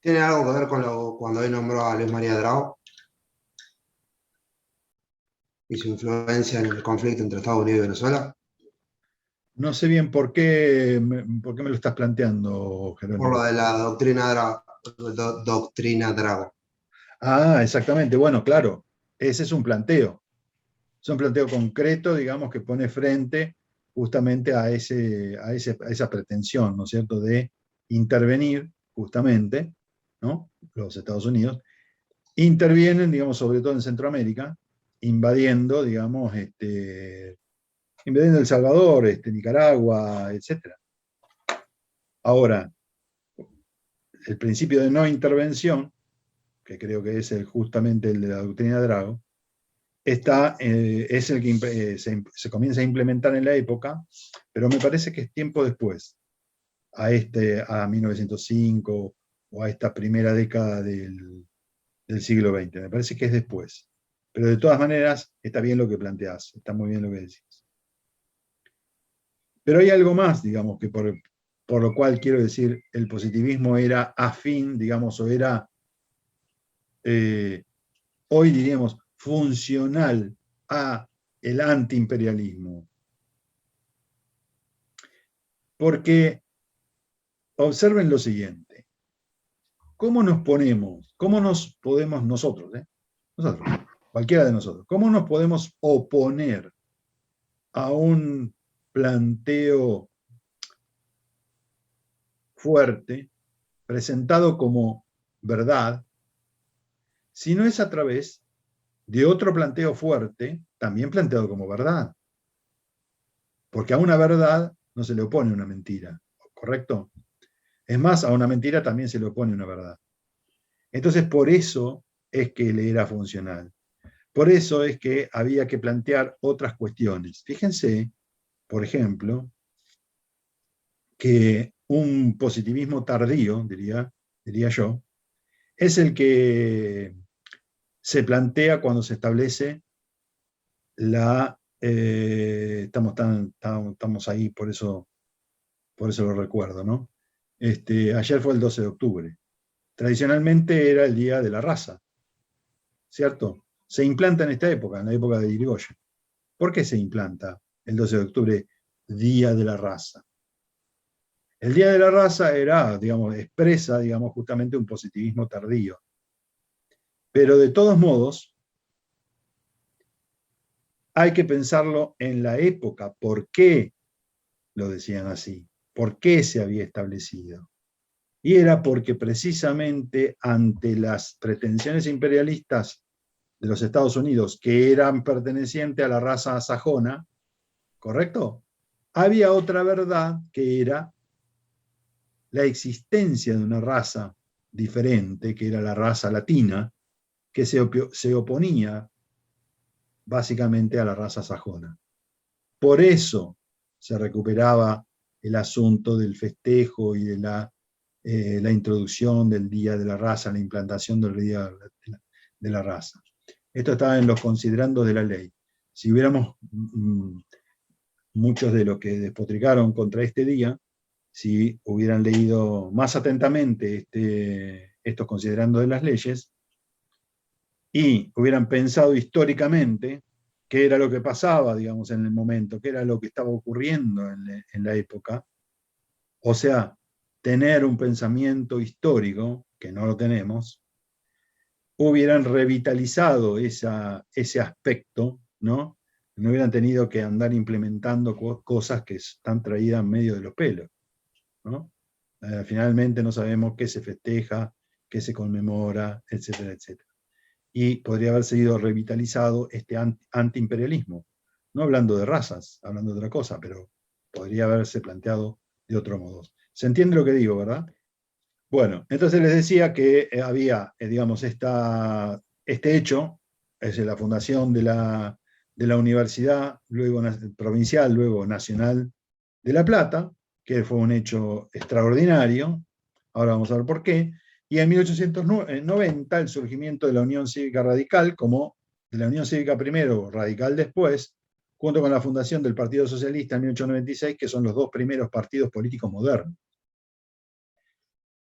¿Tiene algo que ver con cuando él nombró a Luis María Drago y su influencia en el conflicto entre Estados Unidos y Venezuela? No sé bien por qué me lo estás planteando, Por lo Jerónimo. de la doctrina Drago. Doctrina Drago. Ah, exactamente. Bueno, claro, ese es un planteo. Es un planteo concreto, digamos, que pone frente justamente a esa pretensión, ¿no es cierto?, de intervenir justamente, ¿no? Los Estados Unidos intervienen, digamos, sobre todo en Centroamérica, invadiendo, digamos, invadiendo El Salvador, Nicaragua, etcétera. Ahora, el principio de no intervención, que creo que es justamente el de la doctrina Drago, es el que se comienza a implementar en la época, pero me parece que es tiempo después, a 1905 o a esta primera década del siglo XX. Me parece que es después. Pero de todas maneras, está bien lo que planteás, está muy bien lo que decís. Pero hay algo más, digamos, que por lo cual quiero decir, el positivismo era afín, digamos, o era, eh, hoy diríamos, funcional a el antiimperialismo. Porque observen lo siguiente, cómo nos podemos nosotros, cualquiera de nosotros, cómo nos podemos oponer a un planteo fuerte, presentado como verdad, si no es a través de otro planteo fuerte, también planteado como verdad? Porque a una verdad no se le opone una mentira, ¿correcto? Es más, a una mentira también se le opone una verdad. Entonces, por eso es que le era funcional. Por eso es que había que plantear otras cuestiones. Fíjense, por ejemplo, que un positivismo tardío, diría yo, es el que se plantea cuando se establece estamos ahí, por eso lo recuerdo, ¿no? Ayer fue el 12 de octubre. Tradicionalmente era el Día de la Raza, ¿cierto? Se implanta en esta época, en la época de Irigoyen. ¿Por qué se implanta el 12 de octubre, Día de la Raza? El Día de la Raza era, digamos, expresa, digamos, justamente un positivismo tardío. Pero de todos modos, hay que pensarlo en la época. ¿Por qué lo decían así? ¿Por qué se había establecido? Y era porque precisamente ante las pretensiones imperialistas de los Estados Unidos, que eran pertenecientes a la raza sajona, ¿correcto? Había otra verdad que era la existencia de una raza diferente, que era la raza latina, que se oponía básicamente a la raza sajona. Por eso se recuperaba el asunto del festejo y de la introducción del Día de la Raza, la implantación del Día de la Raza. Esto estaba en los considerandos de la ley. Si hubiéramos muchos de los que despotricaron contra este día, si hubieran leído más atentamente estos considerandos de las leyes y hubieran pensado históricamente qué era lo que pasaba, digamos, en el momento, qué era lo que estaba ocurriendo en la época, o sea, tener un pensamiento histórico, que no lo tenemos, hubieran revitalizado ese aspecto, ¿no? No hubieran tenido que andar implementando cosas que están traídas en medio de los pelos, ¿no? Finalmente no sabemos qué se festeja, qué se conmemora, etcétera, etcétera. Y podría haber sido revitalizado este antiimperialismo, no hablando de razas, hablando de otra cosa, pero podría haberse planteado de otro modo. ¿Se entiende lo que digo, verdad? Bueno, entonces les decía que había, digamos, este hecho, es la fundación de la universidad, luego provincial, luego nacional de La Plata, que fue un hecho extraordinario, ahora vamos a ver por qué, y en 1890 el surgimiento de la Unión Cívica Radical, como de la Unión Cívica primero, Radical después, junto con la fundación del Partido Socialista en 1896, que son los dos primeros partidos políticos modernos.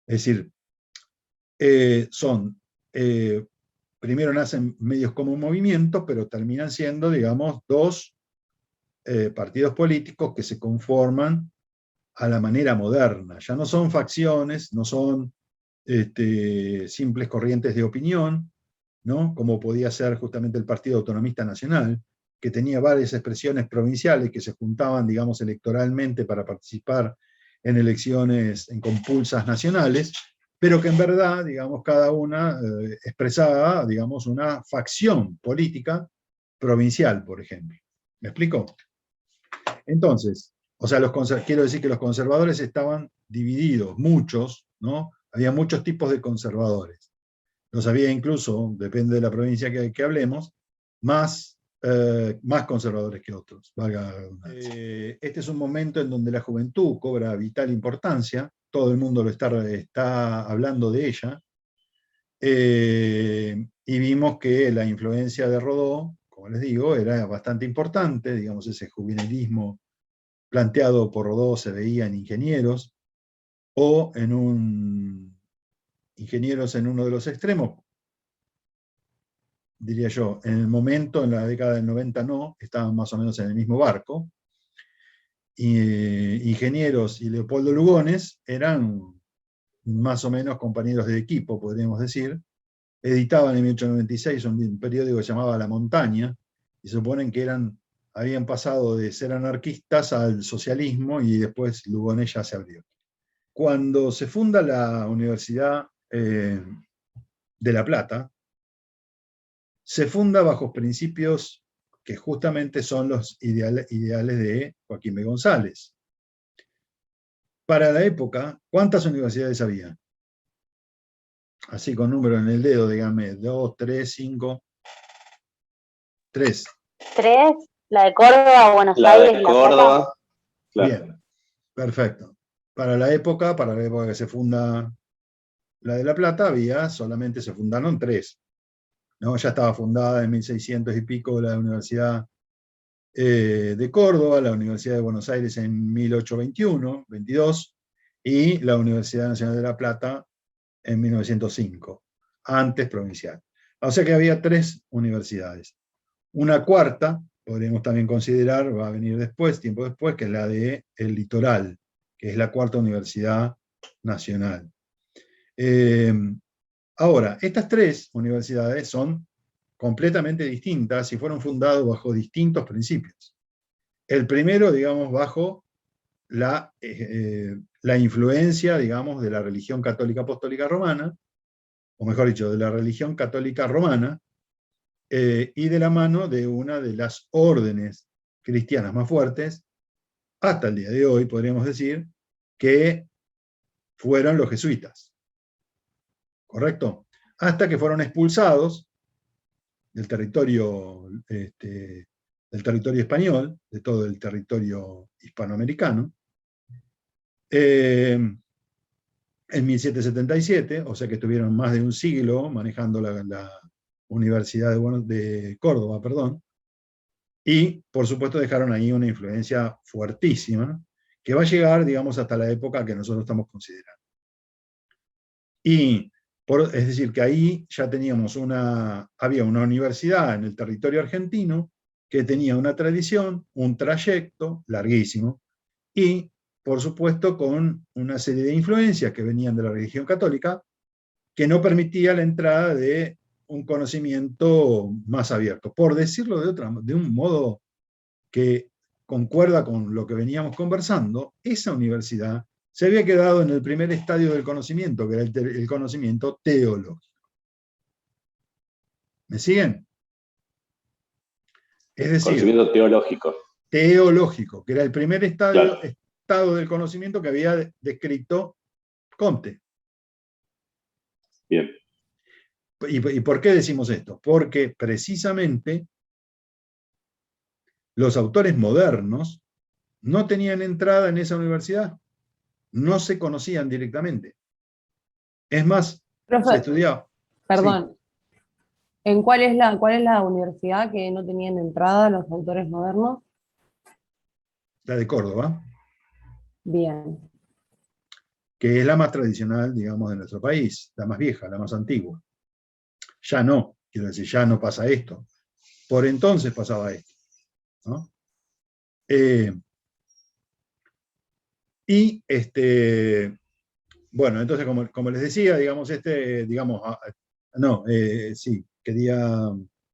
Es decir, primero nacen medios como movimientos, pero terminan siendo, digamos, dos partidos políticos que se conforman a la manera moderna. Ya no son facciones, no son simples corrientes de opinión, ¿no? Como podía ser justamente el Partido Autonomista Nacional, que tenía varias expresiones provinciales que se juntaban, digamos, electoralmente para participar en elecciones en compulsas nacionales, pero que en verdad, digamos, cada una expresaba, digamos, una facción política provincial, por ejemplo. ¿Me explico? Entonces, o sea, quiero decir que los conservadores estaban divididos, muchos, ¿no? Había muchos tipos de conservadores. Los había incluso, depende de la provincia que hablemos, más conservadores que otros, valga la redundancia. Este es un momento en donde la juventud cobra vital importancia, todo el mundo está hablando de ella, y vimos que la influencia de Rodó, como les digo, era bastante importante, digamos, ese juvenilismo planteado por Rodó se veía en ingenieros, o ingenieros en uno de los extremos, diría yo, en el momento, en la década del 90 no, estaban más o menos en el mismo barco, ingenieros y Leopoldo Lugones eran más o menos compañeros de equipo, podríamos decir, editaban en 1896 un periódico que se llamaba La Montaña, y suponen que habían pasado de ser anarquistas al socialismo, y después Lugones ya se abrió. Cuando se funda la Universidad de La Plata, se funda bajo principios que justamente son los ideales de Joaquín B. González. Para la época, ¿cuántas universidades había? Así con número en el dedo, díganme, 2, 3, 5. 3. 3, la de Córdoba, Buenos La Aires de y La Córdoba. Plata. Claro. Bien, perfecto. Para la época que se funda la de La Plata, solamente se fundaron 3. ¿No? Ya estaba fundada en 1600 y pico la Universidad de Córdoba, la Universidad de Buenos Aires en 1821, 22, y la Universidad Nacional de La Plata en 1905, antes provincial. O sea que había 3 universidades. Una cuarta, podríamos también considerar, va a venir después, tiempo después, que es la de El Litoral, que es la cuarta universidad nacional. Ahora, estas 3 universidades son completamente distintas y fueron fundadas bajo distintos principios. El primero, digamos, bajo la influencia, digamos, de la religión católica apostólica romana, o mejor dicho, de la religión católica romana, y de la mano de una de las órdenes cristianas más fuertes, hasta el día de hoy, podríamos decir, que fueron los jesuitas. ¿Correcto? Hasta que fueron expulsados del territorio español, de todo el territorio hispanoamericano, en 1777, o sea que estuvieron más de un siglo manejando la Universidad de Córdoba, perdón, y por supuesto dejaron ahí una influencia fuertísima, que va a llegar, digamos, hasta la época que nosotros estamos considerando. Es decir, que ahí ya había una universidad en el territorio argentino que tenía una tradición, un trayecto larguísimo, y por supuesto con una serie de influencias que venían de la religión católica, que no permitía la entrada de un conocimiento más abierto. Por decirlo de un modo que concuerda con lo que veníamos conversando, esa universidad se había quedado en el primer estadio del conocimiento, que era el conocimiento teológico. ¿Me siguen? Es decir, Conocimiento teológico. Teológico, que era el primer estado Claro. del conocimiento que había descrito Comte. Bien. ¿Y por qué decimos esto? Porque precisamente los autores modernos no tenían entrada en esa universidad, no se conocían directamente. Es más, Profe, se estudiaba. perdón. Sí. ¿En cuál es la universidad que no tenían entrada los autores modernos? La de Córdoba. Bien. que es la más tradicional, digamos, de nuestro país, la más vieja, la más antigua. Ya no, quiero decir, ya no pasa esto. Por entonces pasaba esto, ¿no? Bueno, entonces, como les decía, digamos, sí,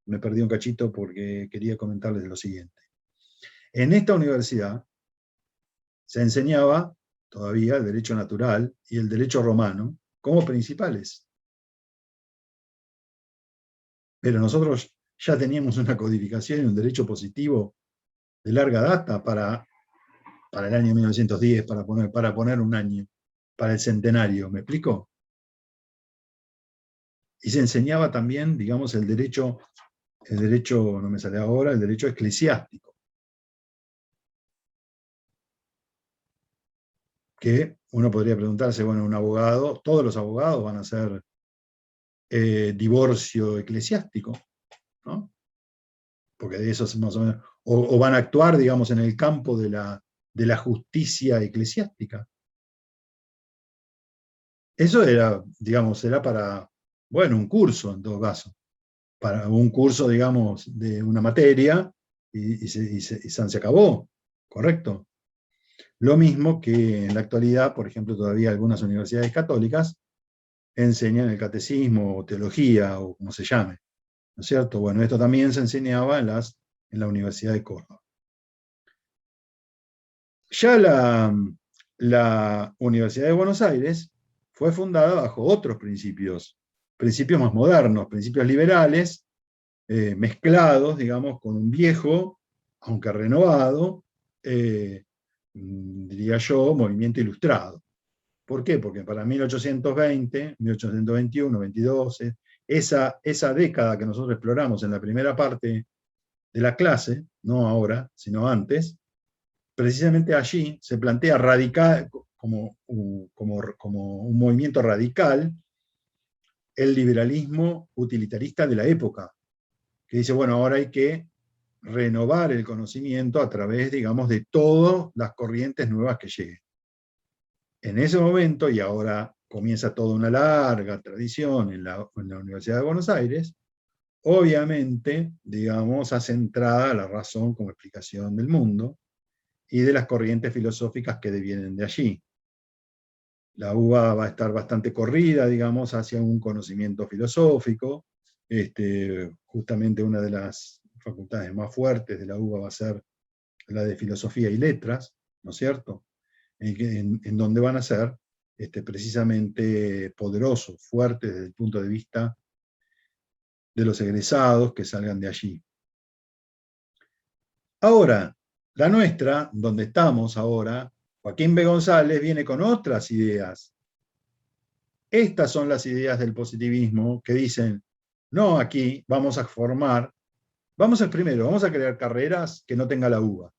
me perdí un cachito porque quería comentarles lo siguiente. En esta universidad se enseñaba todavía el derecho natural y el derecho romano como principales. Pero nosotros ya teníamos una codificación y un derecho positivo de larga data para el año 1910, para poner un año, para el centenario, ¿me explico? Y se enseñaba también, digamos, el derecho, no me sale ahora, el derecho eclesiástico. Que uno podría preguntarse, bueno, un abogado, todos los abogados van a hacer divorcio eclesiástico, ¿no? Porque de eso es más o menos, o van a actuar, digamos, en el campo de la justicia eclesiástica. Eso era, digamos, era para, bueno, un curso en todo caso, para un curso, digamos, de una materia y se acabó, ¿correcto? Lo mismo que en la actualidad, por ejemplo, todavía algunas universidades católicas enseñan el catecismo o teología o como se llame, ¿no es cierto? Bueno, esto también se enseñaba en la Universidad de Córdoba. Ya la Universidad de Buenos Aires fue fundada bajo otros principios más modernos, principios liberales, mezclados, digamos, con un viejo, aunque renovado, diría yo, movimiento ilustrado. ¿Por qué? Porque para 1820, 1821, 22, esa década que nosotros exploramos en la primera parte de la clase, no ahora, sino antes, precisamente allí se plantea radical, como un movimiento radical, el liberalismo utilitarista de la época, que dice, bueno, ahora hay que renovar el conocimiento a través, digamos, de todas las corrientes nuevas que lleguen. En ese momento, y ahora comienza toda una larga tradición en la Universidad de Buenos Aires, obviamente, digamos, hace entrada la razón como explicación del mundo y de las corrientes filosóficas que devienen de allí. La UBA va a estar bastante corrida, digamos, hacia un conocimiento filosófico. Justamente una de las facultades más fuertes de la UBA va a ser la de Filosofía y Letras, ¿no es cierto? En donde van a ser precisamente poderosos, fuertes desde el punto de vista de los egresados que salgan de allí. Ahora, la nuestra, donde estamos ahora, Joaquín B. González viene con otras ideas. Estas son las ideas del positivismo que dicen, no, aquí vamos a vamos a crear carreras que no tenga la UBA.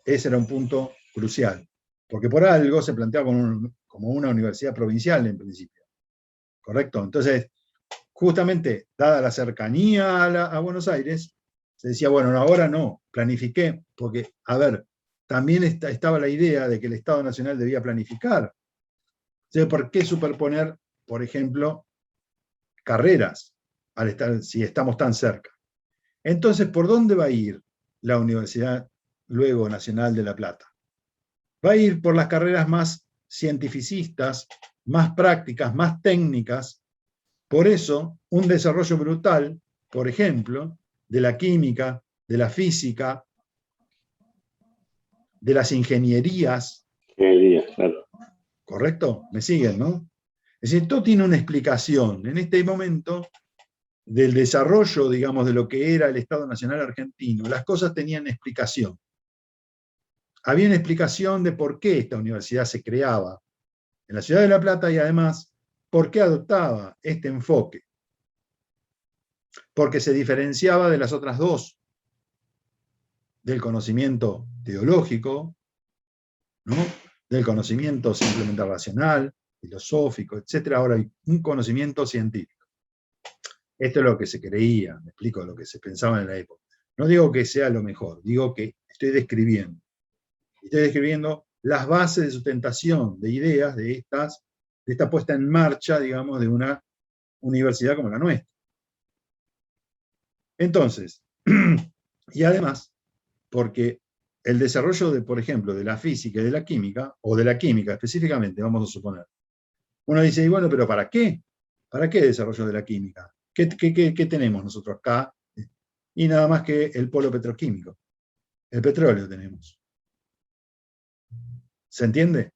Ese era un punto crucial, porque por algo se planteaba como una universidad provincial en principio. ¿Correcto? Entonces, justamente, dada la cercanía a Buenos Aires, se decía, bueno, ahora no, planifiqué, porque, a ver, también estaba la idea de que el Estado Nacional debía planificar. Entonces, ¿por qué superponer, por ejemplo, carreras, si estamos tan cerca? Entonces, ¿por dónde va a ir la Universidad luego Nacional de La Plata? Va a ir por las carreras más cientificistas, más prácticas, más técnicas. Por eso, un desarrollo brutal, por ejemplo, de la química, de la física, de las ingenierías. Claro. ¿Correcto? ¿Me siguen, no? Es decir, todo tiene una explicación. En este momento del desarrollo, digamos, de lo que era el Estado Nacional Argentino, las cosas tenían explicación. Había una explicación de por qué esta universidad se creaba en la ciudad de La Plata y además, por qué adoptaba este enfoque. Porque se diferenciaba de las otras dos, del conocimiento teológico, ¿no? Del conocimiento simplemente racional, filosófico, etc. Ahora hay un conocimiento científico. Esto es lo que se creía, me explico, lo que se pensaba en la época. No digo que sea lo mejor, digo que estoy describiendo. Estoy describiendo las bases de sustentación de ideas de esta puesta en marcha, digamos, de una universidad como la nuestra. Entonces, y además, porque el desarrollo de, por ejemplo, de la física y de la química, o de la química específicamente, vamos a suponer, uno dice, y bueno, pero ¿para qué? ¿Para qué desarrollo de la química? ¿Qué tenemos nosotros acá? Y nada más que el polo petroquímico. El petróleo tenemos. ¿Se entiende?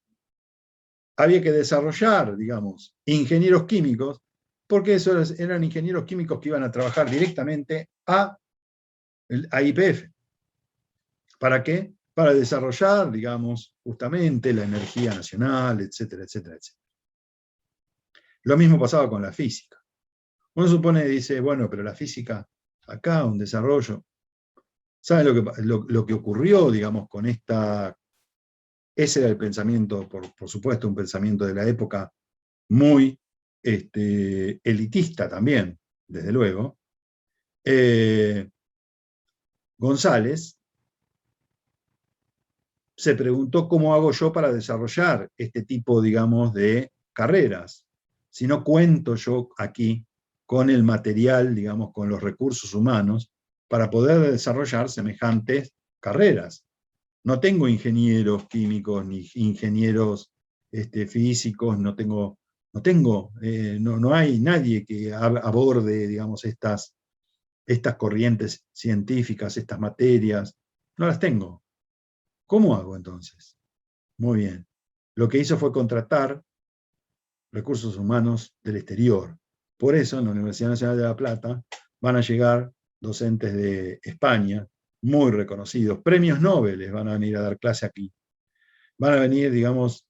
Había que desarrollar, digamos, ingenieros químicos, porque esos eran ingenieros químicos que iban a trabajar directamente a YPF. ¿Para qué? Para desarrollar, digamos, justamente la energía nacional, etcétera, etcétera, etcétera. Lo mismo pasaba con la física. Uno supone, dice, bueno, pero la física, acá un desarrollo. ¿Saben lo que ocurrió, digamos, con esta? Ese era el pensamiento, por supuesto, un pensamiento de la época muy elitista también, desde luego. González se preguntó cómo hago yo para desarrollar este tipo, digamos, de carreras. Si no cuento yo aquí con el material, digamos, con los recursos humanos, para poder desarrollar semejantes carreras. No tengo ingenieros químicos ni ingenieros físicos, no hay nadie que aborde, digamos, estas corrientes científicas, estas materias, no las tengo. ¿Cómo hago entonces? Muy bien. Lo que hizo fue contratar recursos humanos del exterior. Por eso en la Universidad Nacional de La Plata van a llegar docentes de España, muy reconocidos, premios Nobel van a venir a dar clase aquí. Van a venir, digamos,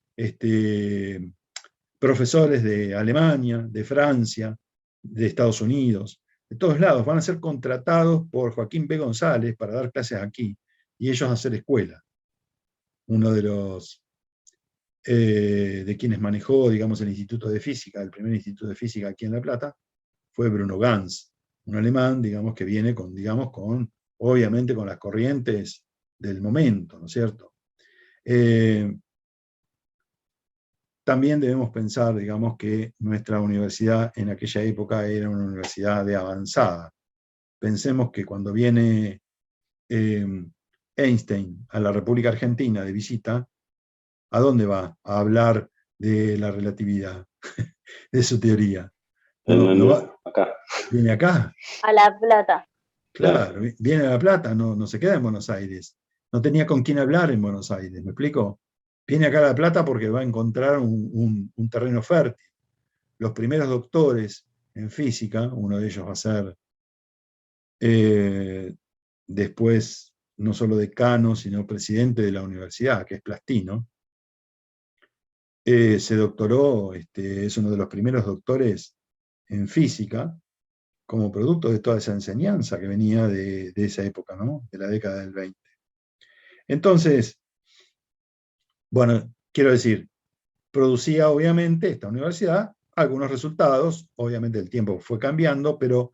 profesores de Alemania, de Francia, de Estados Unidos, de todos lados, van a ser contratados por Joaquín P. González para dar clases aquí, y ellos hacer escuela. Uno de los de quienes manejó, digamos, el Instituto de Física, el primer Instituto de Física aquí en La Plata, fue Bruno Ganz, un alemán, digamos, que viene obviamente con las corrientes del momento, ¿no es cierto? También debemos pensar, digamos, que nuestra universidad en aquella época era una universidad de avanzada. Pensemos que cuando viene Einstein a la República Argentina de visita, ¿a dónde va? A hablar de la relatividad, de su teoría. Acá. Viene acá. A La Plata. Claro, viene a La Plata, no se queda en Buenos Aires. No tenía con quién hablar en Buenos Aires, ¿me explico? Viene acá a La Plata porque va a encontrar un terreno fértil. Los primeros doctores en física, uno de ellos va a ser después no solo decano, sino presidente de la universidad, que es Plastino. Se doctoró, es uno de los primeros doctores en física, como producto de toda esa enseñanza que venía de esa época, ¿no? De la década del 20. Entonces, bueno, quiero decir, producía obviamente esta universidad algunos resultados, obviamente el tiempo fue cambiando, pero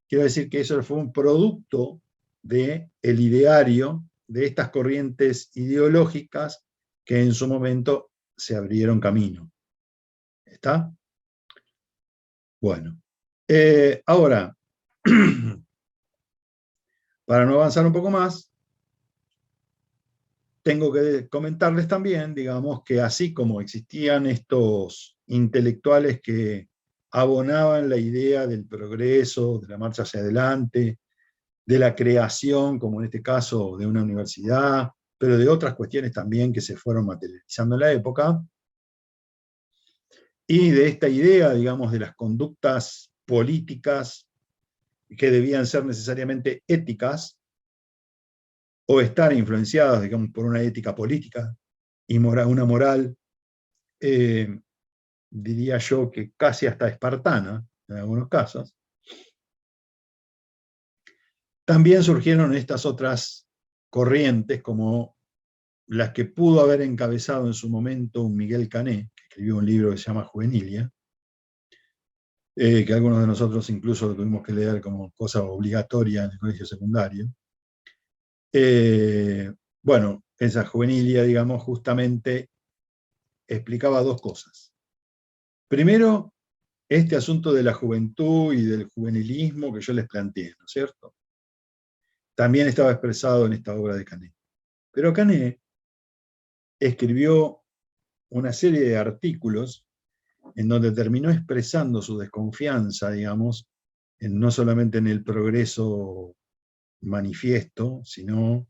quiero decir que eso fue un producto del ideario de estas corrientes ideológicas que en su momento se abrieron camino. ¿Está? Bueno. Ahora, para no avanzar un poco más, tengo que comentarles también, digamos, que así como existían estos intelectuales que abonaban la idea del progreso, de la marcha hacia adelante, de la creación, como en este caso de una universidad, pero de otras cuestiones también que se fueron materializando en la época, y de esta idea, digamos, de las conductas políticas que debían ser necesariamente éticas, o estar influenciadas, digamos, por una ética política y una moral, diría yo que casi hasta espartana, en algunos casos. También surgieron estas otras corrientes, como las que pudo haber encabezado en su momento un Miguel Cané, que escribió un libro que se llama Juvenilia, que algunos de nosotros incluso lo tuvimos que leer como cosa obligatoria en el colegio secundario. Bueno, esa juvenilia, digamos, justamente explicaba dos cosas. Primero, este asunto de la juventud y del juvenilismo que yo les planteé, ¿no es cierto? También estaba expresado en esta obra de Canet. Pero Canet escribió una serie de artículos en donde terminó expresando su desconfianza, digamos, no solamente en el progreso manifiesto, sino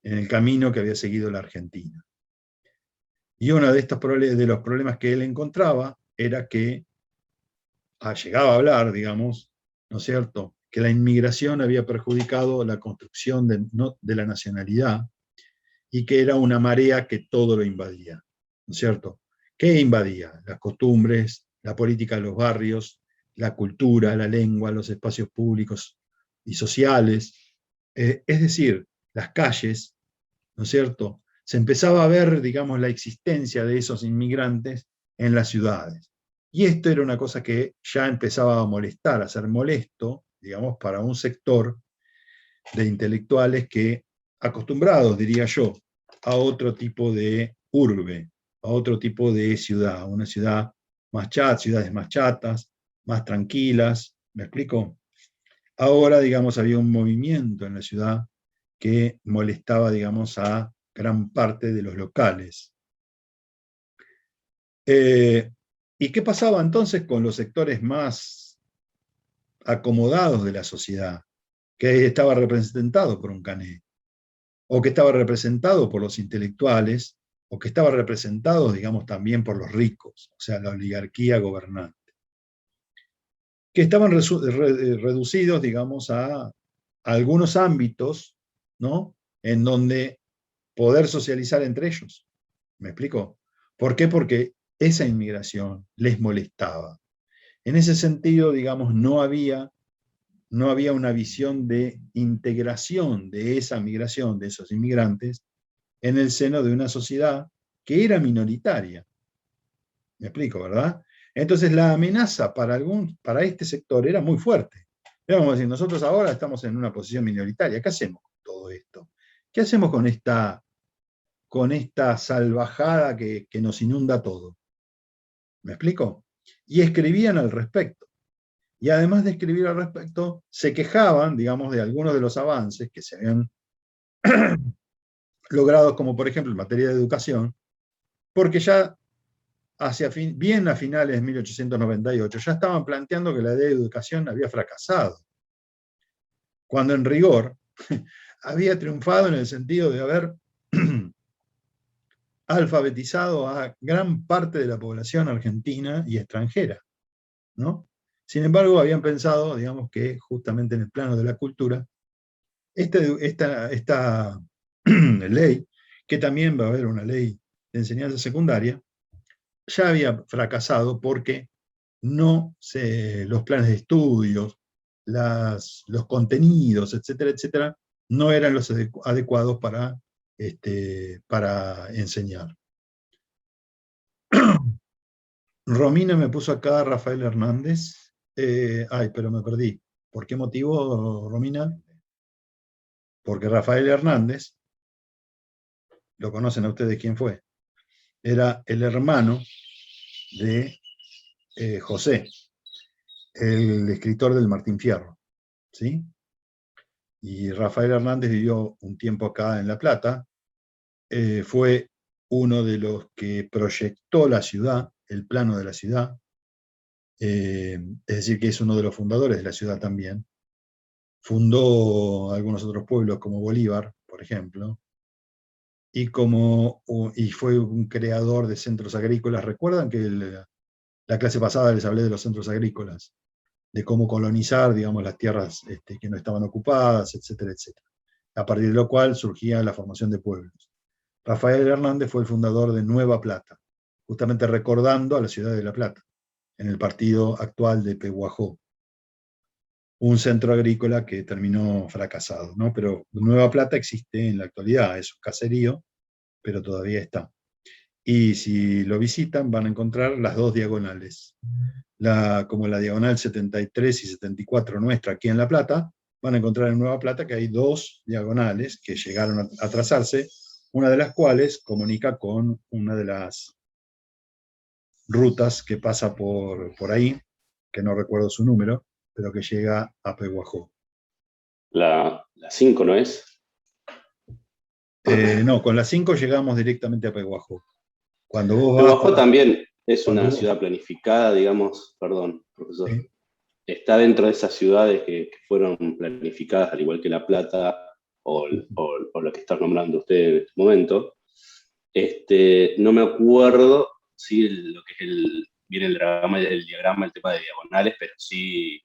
en el camino que había seguido la Argentina. Y uno de los problemas que él encontraba era que llegaba a hablar, digamos, ¿no es cierto?, que la inmigración había perjudicado la construcción de la nacionalidad y que era una marea que todo lo invadía, ¿no es cierto? ¿Qué invadía? Las costumbres, la política de los barrios, la cultura, la lengua, los espacios públicos y sociales, es decir, las calles, ¿no es cierto? Se empezaba a ver, digamos, la existencia de esos inmigrantes en las ciudades. Y esto era una cosa que ya empezaba a molestar, a ser molesto, digamos, para un sector de intelectuales que, acostumbrados, diría yo, a otro tipo de urbe, a otro tipo de ciudad, una ciudad más chata, ciudades más chatas, más tranquilas, ¿me explico? Ahora, digamos, había un movimiento en la ciudad que molestaba, digamos, a gran parte de los locales. ¿Y qué pasaba entonces con los sectores más acomodados de la sociedad, que estaba representado por un Canet, o que estaba representado por los intelectuales, o que estaba representado, digamos, también por los ricos, o sea, la oligarquía gobernante, que estaban reducidos, digamos, a algunos ámbitos, ¿no?, en donde poder socializar entre ellos? ¿Me explico? ¿Por qué? Porque esa inmigración les molestaba. En ese sentido, digamos, no había una visión de integración de esa migración, de esos inmigrantes, en el seno de una sociedad que era minoritaria. ¿Me explico, verdad? Entonces la amenaza para este sector era muy fuerte. Vamos a decir, nosotros ahora estamos en una posición minoritaria. ¿Qué hacemos con todo esto? ¿Qué hacemos con esta salvajada que nos inunda todo? ¿Me explico? Y escribían al respecto. Y además de escribir al respecto, se quejaban, digamos, de algunos de los avances que se habían logrado, como por ejemplo en materia de educación, porque ya bien a finales de 1898 ya estaban planteando que la idea de educación había fracasado, cuando en rigor había triunfado en el sentido de haber alfabetizado a gran parte de la población argentina y extranjera, ¿no? Sin embargo, habían pensado, digamos, que justamente en el plano de la cultura, esta ley, que también va a haber una ley de enseñanza secundaria, ya había fracasado porque los planes de estudios, los contenidos, etcétera, etcétera, no eran los adecuados para enseñar. Romina me puso acá Rafael Hernández. Pero me perdí. ¿Por qué motivo, Romina? Porque Rafael Hernández, lo conocen a ustedes quién fue, era el hermano de José, el escritor del Martín Fierro, ¿sí? Y Rafael Hernández vivió un tiempo acá en La Plata, fue uno de los que proyectó la ciudad, el plano de la ciudad, es decir, que es uno de los fundadores de la ciudad también. Fundó algunos otros pueblos como Bolívar, por ejemplo, y fue un creador de centros agrícolas. ¿Recuerdan que la clase pasada les hablé de los centros agrícolas? De cómo colonizar, digamos, las tierras que no estaban ocupadas, etcétera, etcétera. A partir de lo cual surgía la formación de pueblos. Rafael Hernández fue el fundador de Nueva Plata, justamente recordando a la ciudad de La Plata, en el partido actual de Pehuajó. Un centro agrícola que terminó fracasado, ¿no? Pero Nueva Plata existe en la actualidad, es un caserío, pero todavía está. Y si lo visitan van a encontrar las dos diagonales. Como la diagonal 73 y 74 nuestra aquí en La Plata, van a encontrar en Nueva Plata que hay dos diagonales que llegaron a trazarse una de las cuales comunica con una de las rutas que pasa por ahí, que no recuerdo su número, pero que llega a Pehuajó. La 5, ¿no es? No, con la 5 llegamos directamente a Pehuajó. Cuando vos vas Pehuajó también es cuando una vos- ciudad planificada, digamos, perdón, profesor. ¿sí? Está dentro de esas ciudades que fueron planificadas, al igual que La Plata o lo que está nombrando usted en este momento. No me acuerdo si lo que es viene el diagrama, el tema de diagonales, pero sí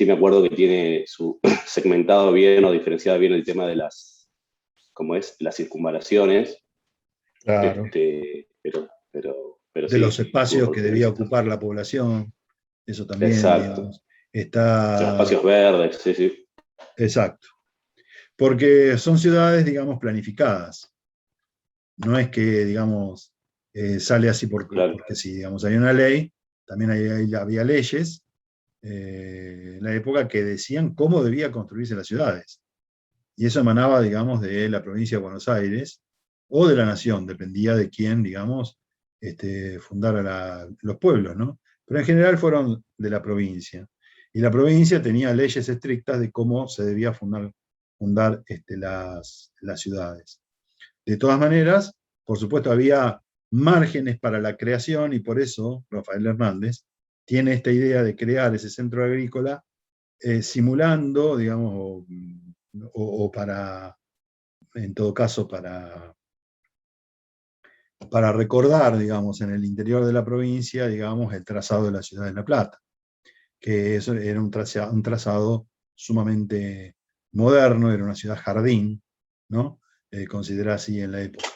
me acuerdo que tiene su segmentado bien o diferenciado bien el tema de las circunvalaciones. Claro. Pero De sí, los sí, tuve espacios que debía oportunidad. ocupar la población, eso también, Exacto. digamos. Los Está, espacios verdes, sí, sí. exacto. Porque son ciudades, digamos, planificadas. No es que, digamos, sale así Claro. porque sí, digamos, hay una ley, también había leyes en la época que decían cómo debía construirse las ciudades. Y eso emanaba, digamos, de la provincia de Buenos Aires o de la nación, dependía de quién, digamos, fundara los pueblos, ¿no? Pero en general fueron de la provincia. Y la provincia tenía leyes estrictas de cómo se debía fundar las ciudades. De todas maneras, por supuesto, había márgenes para la creación y por eso Rafael Hernández tiene esta idea de crear ese centro agrícola simulando, digamos, o para, en todo caso, para recordar, digamos, en el interior de la provincia, digamos, el trazado de la ciudad de La Plata, que eso era un trazado sumamente moderno, era una ciudad jardín, ¿no? Considerada así en la época.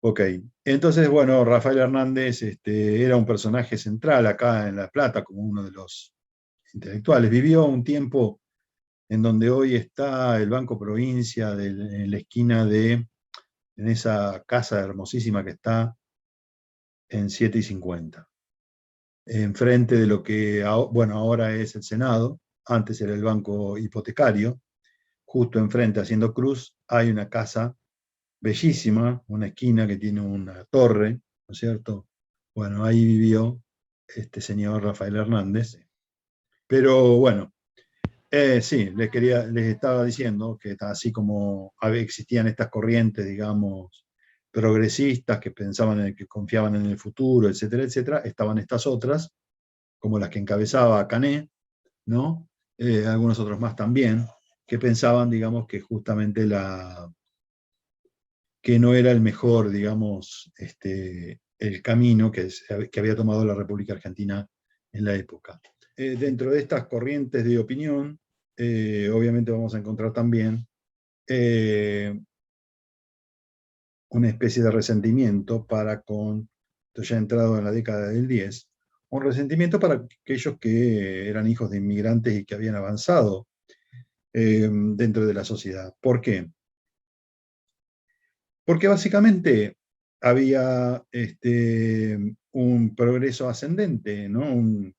Ok, entonces, bueno, Rafael Hernández era un personaje central acá en La Plata, como uno de los intelectuales. Vivió un tiempo en donde hoy está el Banco Provincia, en la esquina en esa casa hermosísima que está en 7 y 50. Enfrente de lo que, bueno, ahora es el Senado, antes era el Banco Hipotecario, justo enfrente, haciendo cruz, hay una casa bellísima, una esquina que tiene una torre, ¿no es cierto? Bueno, ahí vivió este señor Rafael Hernández. Pero bueno, sí, les estaba diciendo que así como existían estas corrientes, digamos, progresistas que pensaban que confiaban en el futuro, etcétera, etcétera, estaban estas otras, como las que encabezaba Cané, ¿no? Algunos otros más también, que pensaban, digamos, que justamente que no era el mejor, digamos, el camino que había tomado la República Argentina en la época. Dentro de estas corrientes de opinión, obviamente vamos a encontrar también una especie de resentimiento esto ya entrado en la década del 10, un resentimiento para aquellos que eran hijos de inmigrantes y que habían avanzado dentro de la sociedad. ¿Por qué? Porque básicamente había un progreso ascendente, ¿no? un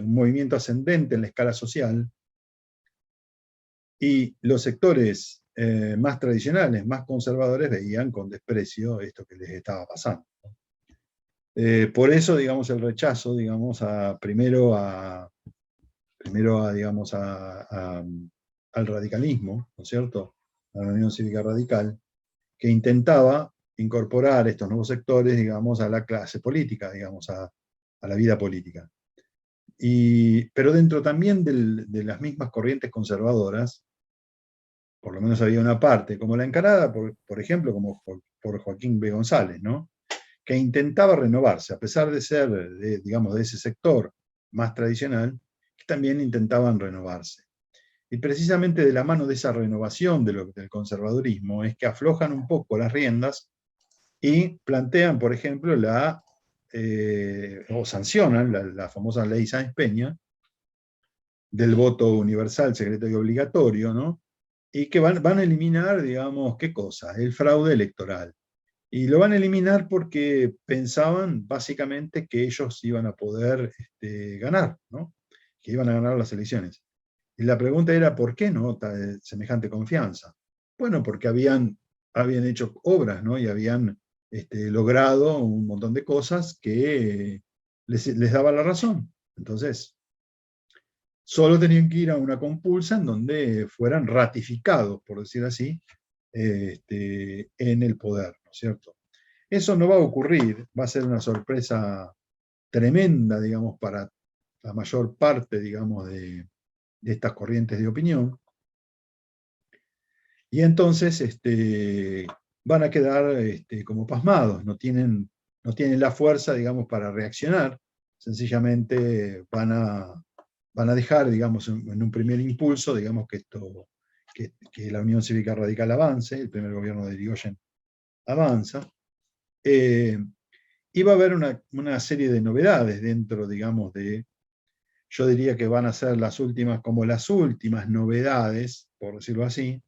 movimiento ascendente en la escala social, y los sectores más tradicionales, más conservadores, veían con desprecio esto que les estaba pasando. Por eso, digamos, el rechazo, digamos, digamos, al radicalismo, ¿no es cierto? A la Unión Cívica Radical, que intentaba incorporar estos nuevos sectores, digamos, a la clase política, digamos, a la vida política. Pero dentro también de las mismas corrientes conservadoras, por lo menos había una parte, como la encarada, por ejemplo, como por Joaquín B. González, ¿no? Que intentaba renovarse, a pesar de ser, digamos, de ese sector más tradicional, que también intentaban renovarse. Y precisamente de la mano de esa renovación del conservadurismo es que aflojan un poco las riendas y plantean, por ejemplo, o sancionan la famosa ley Sáenz Peña del voto universal, secreto y obligatorio, ¿no? Y que van a eliminar, digamos, ¿qué cosa? El fraude electoral. Y lo van a eliminar porque pensaban básicamente que ellos iban a poder ganar, ¿no? Que iban a ganar las elecciones. Y la pregunta era, ¿por qué no semejante confianza? Bueno, porque habían hecho obras, ¿no? Y habían logrado un montón de cosas que les daba la razón. Entonces, solo tenían que ir a una compulsa en donde fueran ratificados, por decir así, en el poder, ¿no es cierto? Eso no va a ocurrir, va a ser una sorpresa tremenda, digamos, para la mayor parte, digamos, de estas corrientes de opinión. Y entonces van a quedar como pasmados, no tienen la fuerza, digamos, para reaccionar, sencillamente van a dejar, digamos, en un primer impulso, digamos, que la Unión Cívica Radical avance, el primer gobierno de Irigoyen avanza, y va a haber una serie de novedades dentro, digamos, yo diría que van a ser las últimas novedades, por decirlo así,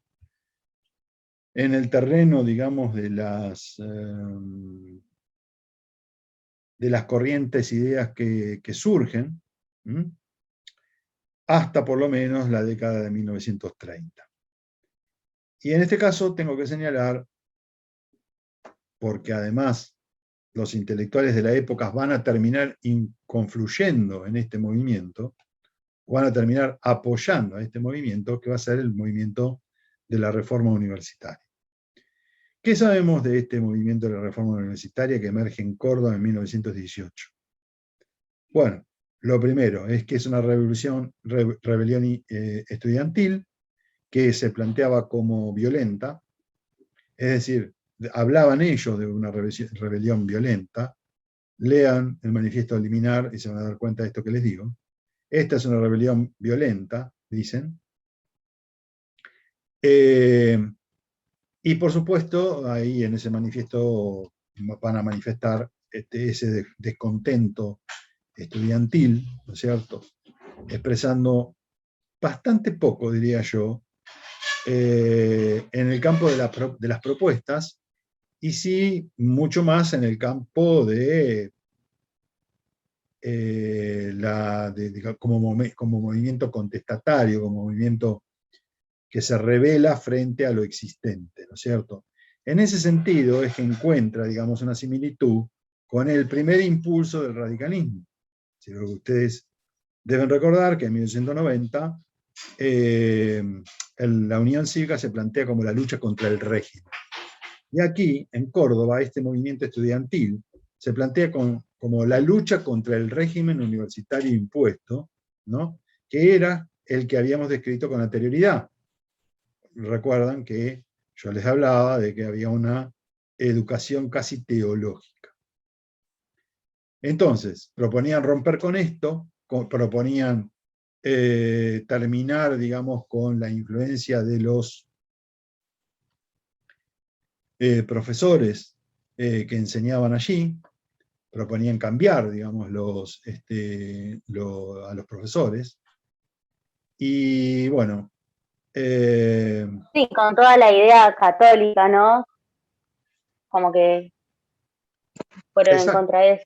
en el terreno, digamos, de las corrientes ideas que surgen, hasta por lo menos la década de 1930. Y en este caso tengo que señalar, porque además los intelectuales de la época van a terminar confluyendo en este movimiento, van a terminar apoyando a este movimiento, que va a ser el movimiento de la reforma universitaria. ¿Qué sabemos de este movimiento de la reforma universitaria que emerge en Córdoba en 1918? Bueno, lo primero es que es una rebelión estudiantil que se planteaba como violenta, es decir, hablaban ellos de una rebelión violenta. Lean el manifiesto liminar y se van a dar cuenta de esto que les digo. Esta es una rebelión violenta, dicen. Y por supuesto, ahí en ese manifiesto van a manifestar ese descontento estudiantil, ¿no es cierto? Expresando bastante poco, diría yo, en el campo de las propuestas, y sí mucho más en el campo como movimiento contestatario, como movimiento que se revela frente a lo existente, ¿no es cierto? En ese sentido es que encuentra, digamos, una similitud con el primer impulso del radicalismo. Si ustedes deben recordar que en 1990 la Unión Cívica se plantea como la lucha contra el régimen. Y aquí, en Córdoba, este movimiento estudiantil se plantea como la lucha contra el régimen universitario impuesto, ¿no? Que era el que habíamos descrito con anterioridad. Recuerdan que yo les hablaba de que había una educación casi teológica. Entonces, proponían romper con esto, proponían terminar, digamos, con la influencia de los profesores que enseñaban allí, proponían cambiar, digamos, a los profesores, y bueno, Sí, con toda la idea católica, ¿no? Como que fueron en contra de eso.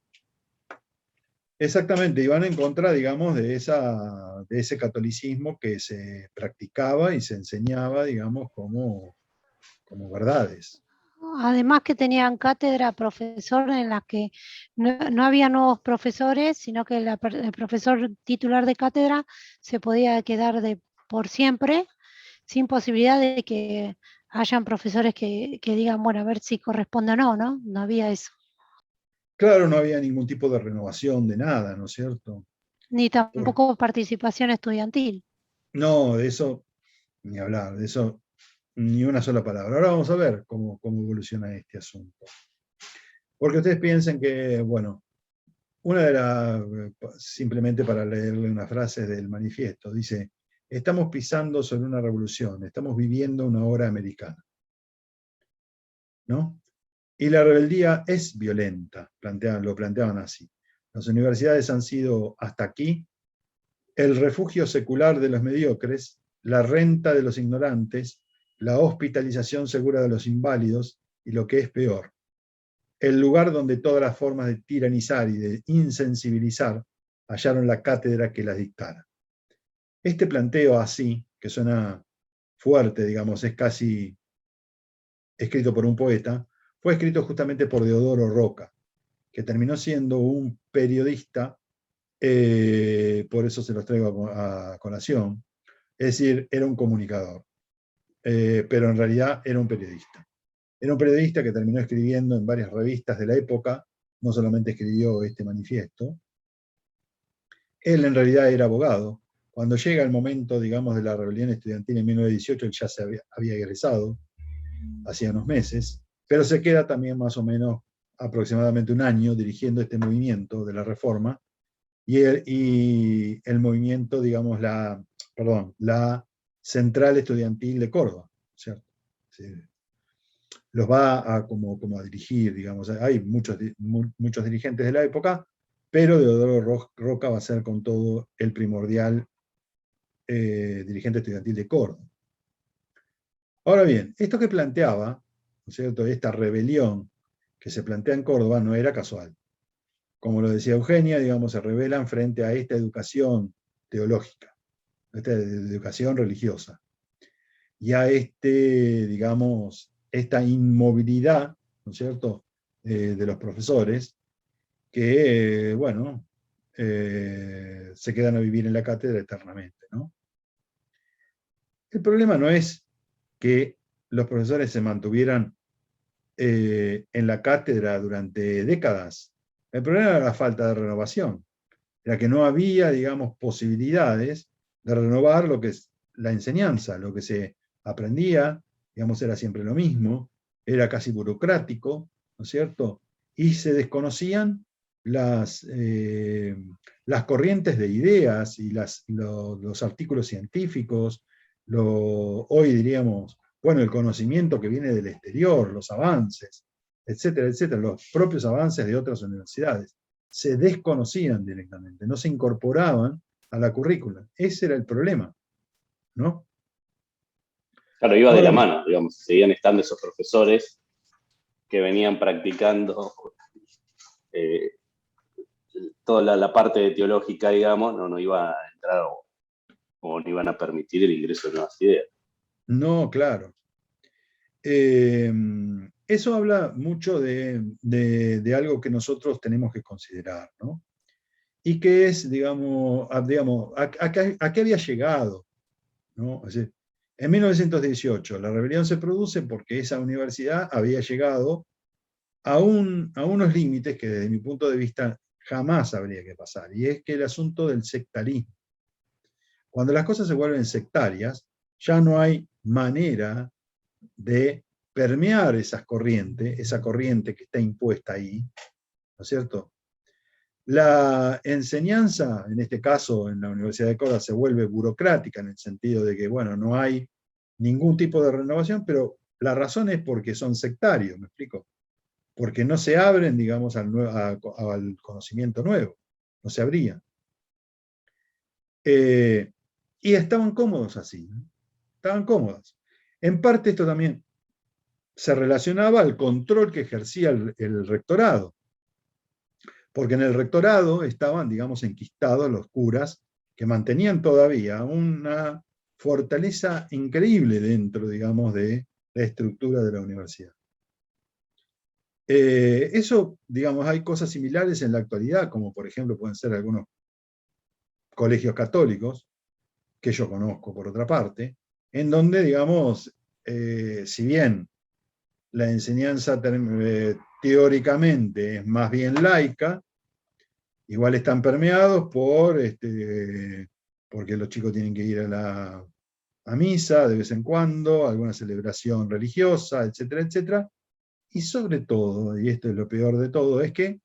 exactamente, iban en contra, digamos, de ese catolicismo que se practicaba y se enseñaba, digamos, como verdades. Además que tenían cátedra profesor en la que no había nuevos profesores, sino que el profesor titular de cátedra se podía quedar por siempre, sin posibilidad de que hayan profesores que digan, bueno, a ver si corresponde o no, ¿no? No había eso. Claro, no había ningún tipo de renovación de nada, ¿no es cierto? Ni tampoco participación estudiantil. No, de eso, ni hablar, de eso, ni una sola palabra. Ahora vamos a ver cómo evoluciona este asunto. Porque ustedes piensen que, bueno, simplemente para leerle una frase del manifiesto, dice: estamos pisando sobre una revolución, estamos viviendo una hora americana, ¿no? Y la rebeldía es violenta, lo planteaban así. Las universidades han sido, hasta aquí, el refugio secular de los mediocres, la renta de los ignorantes, la hospitalización segura de los inválidos, y lo que es peor, el lugar donde todas las formas de tiranizar y de insensibilizar hallaron la cátedra que las dictara. Este planteo así, que suena fuerte, digamos, es casi escrito por un poeta, fue escrito justamente por Deodoro Roca, que terminó siendo un periodista, por eso se los traigo a colación, es decir, era un comunicador, pero en realidad era un periodista. Era un periodista que terminó escribiendo en varias revistas de la época, no solamente escribió este manifiesto. Él en realidad era abogado. Cuando llega el momento, digamos, de la rebelión estudiantil en 1918, él ya se había egresado, hacía unos meses, pero se queda también más o menos aproximadamente un año dirigiendo este movimiento de la Reforma, y el movimiento, digamos, la Central Estudiantil de Córdoba, ¿cierto? Sí. Los va a, como a dirigir, digamos. Hay muchos dirigentes de la época, pero Deodoro Roca va a ser con todo el primordial dirigente estudiantil de Córdoba. Ahora bien, esto que planteaba, ¿no es cierto?, esta rebelión que se plantea en Córdoba no era casual. Como lo decía Eugenia, digamos, se rebelan frente a esta educación teológica, esta educación religiosa, y a digamos, esta inmovilidad, ¿no es cierto?, de los profesores, que, bueno, se quedan a vivir en la cátedra eternamente, ¿no? El problema no es que los profesores se mantuvieran en la cátedra durante décadas. El problema era la falta de renovación. Era que no había, digamos, posibilidades de renovar lo que es la enseñanza, lo que se aprendía, digamos, era siempre lo mismo, era casi burocrático, ¿no es cierto? Y se desconocían las corrientes de ideas y los artículos científicos, hoy diríamos, bueno, el conocimiento que viene del exterior, los avances, etcétera, etcétera, los propios avances de otras universidades, se desconocían directamente, no se incorporaban a la currícula. Ese era el problema, ¿no? Claro, iba de la mano, digamos, seguían estando esos profesores que venían practicando toda la parte teológica, digamos, no iba a entrar o no iban a permitir el ingreso de nuevas ideas. No, claro. Eso habla mucho de algo que nosotros tenemos que considerar, ¿no? Y que es, digamos, a qué había llegado, ¿no? Es decir, en 1918 la rebelión se produce porque esa universidad había llegado a unos límites que desde mi punto de vista jamás habría que pasar, y es que el asunto del sectarismo. Cuando las cosas se vuelven sectarias, ya no hay manera de permear esa corriente que está impuesta ahí, ¿no es cierto? La enseñanza, en este caso en la Universidad de Córdoba, se vuelve burocrática en el sentido de que, bueno, no hay ningún tipo de renovación, pero la razón es porque son sectarios, ¿me explico? Porque no se abren, digamos, al conocimiento nuevo, no se abrían. Y estaban cómodos así, ¿no? Estaban cómodos. En parte esto también se relacionaba al control que ejercía el rectorado, porque en el rectorado estaban, digamos, enquistados los curas que mantenían todavía una fortaleza increíble dentro, digamos, de la estructura de la universidad. Eso, digamos, hay cosas similares en la actualidad, como por ejemplo pueden ser algunos colegios católicos, que yo conozco por otra parte, en donde, digamos, si bien la enseñanza teóricamente es más bien laica, igual están permeados porque los chicos tienen que ir a misa de vez en cuando, alguna celebración religiosa, etcétera, etcétera. Y sobre todo, y esto es lo peor de todo, es que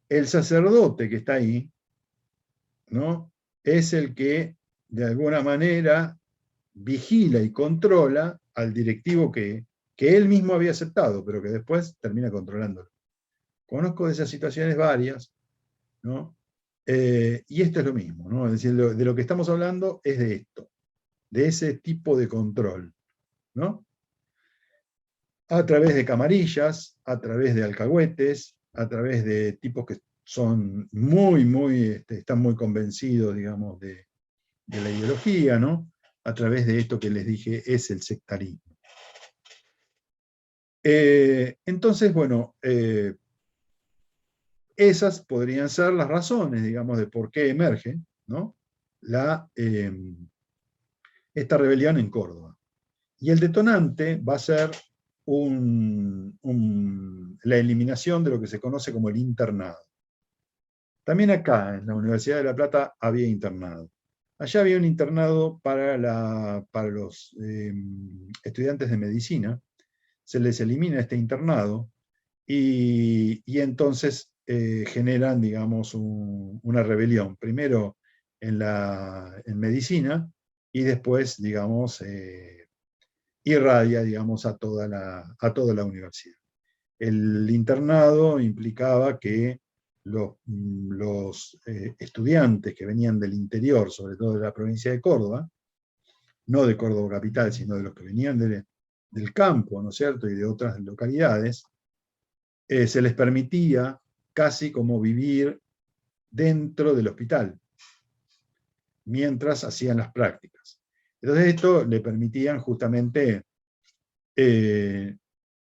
el sacerdote que está ahí, ¿no?, es el que de alguna manera vigila y controla al directivo que él mismo había aceptado, pero que después termina controlándolo. Conozco de esas situaciones varias, ¿no? Y esto es lo mismo, ¿no? Es decir, de lo que estamos hablando es de esto, de ese tipo de control, ¿no? A través de camarillas, a través de alcahuetes, a través de tipos que son están muy convencidos, digamos, de la ideología, ¿no? A través de esto que les dije es el sectarismo. Entonces, bueno, esas podrían ser las razones, digamos, de por qué emerge, ¿no?, esta rebelión en Córdoba. Y el detonante va a ser la eliminación de lo que se conoce como el internado. También acá, en la Universidad de La Plata, había internado. Allá había un internado para los estudiantes de medicina. Se les elimina este internado y entonces generan, digamos, una rebelión. Primero en medicina y después, digamos, irradia, digamos, a toda la universidad. El internado implicaba que los estudiantes que venían del interior, sobre todo de la provincia de Córdoba, no de Córdoba capital, sino de los que venían del campo, ¿no es cierto?, y de otras localidades, se les permitía casi como vivir dentro del hospital, mientras hacían las prácticas. Entonces esto le permitían justamente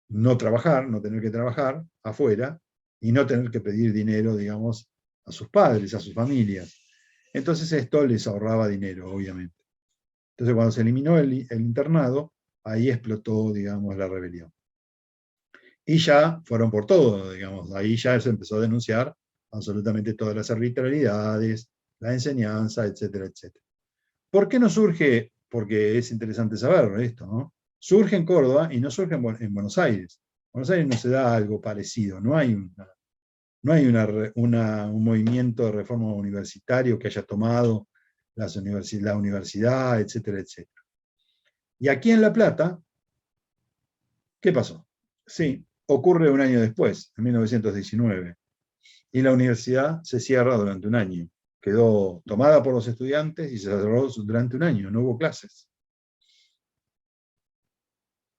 no trabajar, no tener que trabajar afuera, y no tener que pedir dinero, digamos, a sus padres, a sus familias. Entonces esto les ahorraba dinero, obviamente. Entonces cuando se eliminó el internado, ahí explotó, digamos, la rebelión. Y ya fueron por todo, digamos, ahí ya se empezó a denunciar absolutamente todas las arbitrariedades, la enseñanza, etcétera, etcétera. ¿Por qué no surge? Porque es interesante saberlo esto, ¿no? Surge en Córdoba y no surge en Buenos Aires. En Buenos Aires no se da algo parecido, no hay un movimiento de reforma universitario que haya tomado la universidad, etcétera, etcétera. Y aquí en La Plata, ¿qué pasó? Sí, ocurre un año después, en 1919, y la universidad se cierra durante un año. Quedó tomada por los estudiantes y se cerró durante un año, no hubo clases.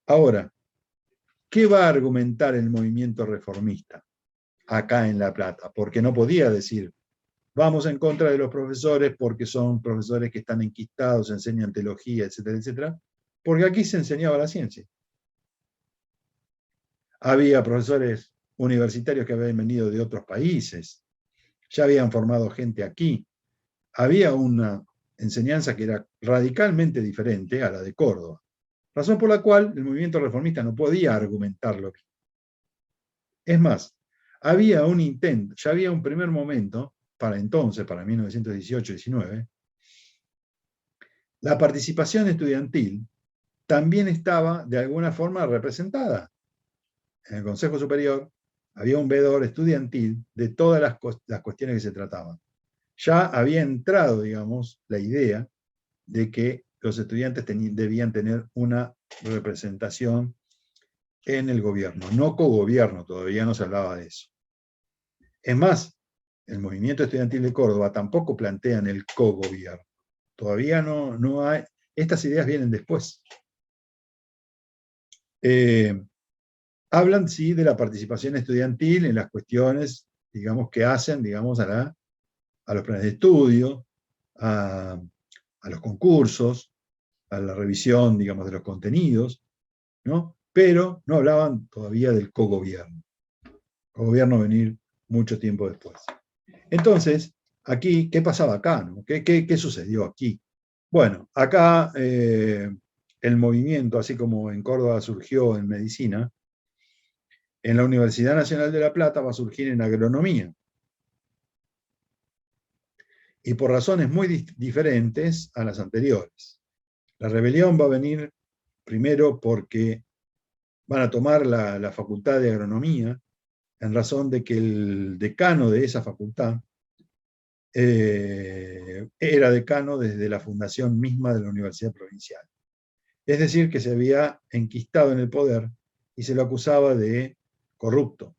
Ahora, ¿qué va a argumentar el movimiento reformista acá en La Plata? Porque no podía decir, vamos en contra de los profesores porque son profesores que están enquistados, enseñan teología, etcétera, etcétera, porque aquí se enseñaba la ciencia. Había profesores universitarios que habían venido de otros países, ya habían formado gente aquí. Había una enseñanza que era radicalmente diferente a la de Córdoba. Razón por la cual el movimiento reformista no podía argumentarlo. Es más, había un intento, ya había un primer momento, para entonces, para 1918-19, la participación estudiantil también estaba de alguna forma representada. En el Consejo Superior había un veedor estudiantil de todas las cuestiones que se trataban. Ya había entrado, digamos, la idea de que los estudiantes debían tener una representación en el gobierno, no cogobierno, todavía no se hablaba de eso. Es más, el movimiento estudiantil de Córdoba tampoco plantean el cogobierno. Todavía no hay, estas ideas vienen después. Hablan, sí, de la participación estudiantil en las cuestiones, digamos, que hacen, digamos, a los planes de estudio, a los concursos, a la revisión, digamos, de los contenidos, ¿no? Pero no hablaban todavía del cogobierno. Cogobierno venir mucho tiempo después. Entonces, aquí, ¿qué pasaba acá, no? ¿Qué sucedió aquí? Bueno, acá el movimiento, así como en Córdoba surgió en medicina, en la Universidad Nacional de La Plata va a surgir en agronomía. Y por razones muy diferentes a las anteriores. La rebelión va a venir primero porque van a tomar la facultad de agronomía en razón de que el decano de esa facultad era decano desde la fundación misma de la Universidad Provincial. Es decir, que se había enquistado en el poder y se lo acusaba de corrupto,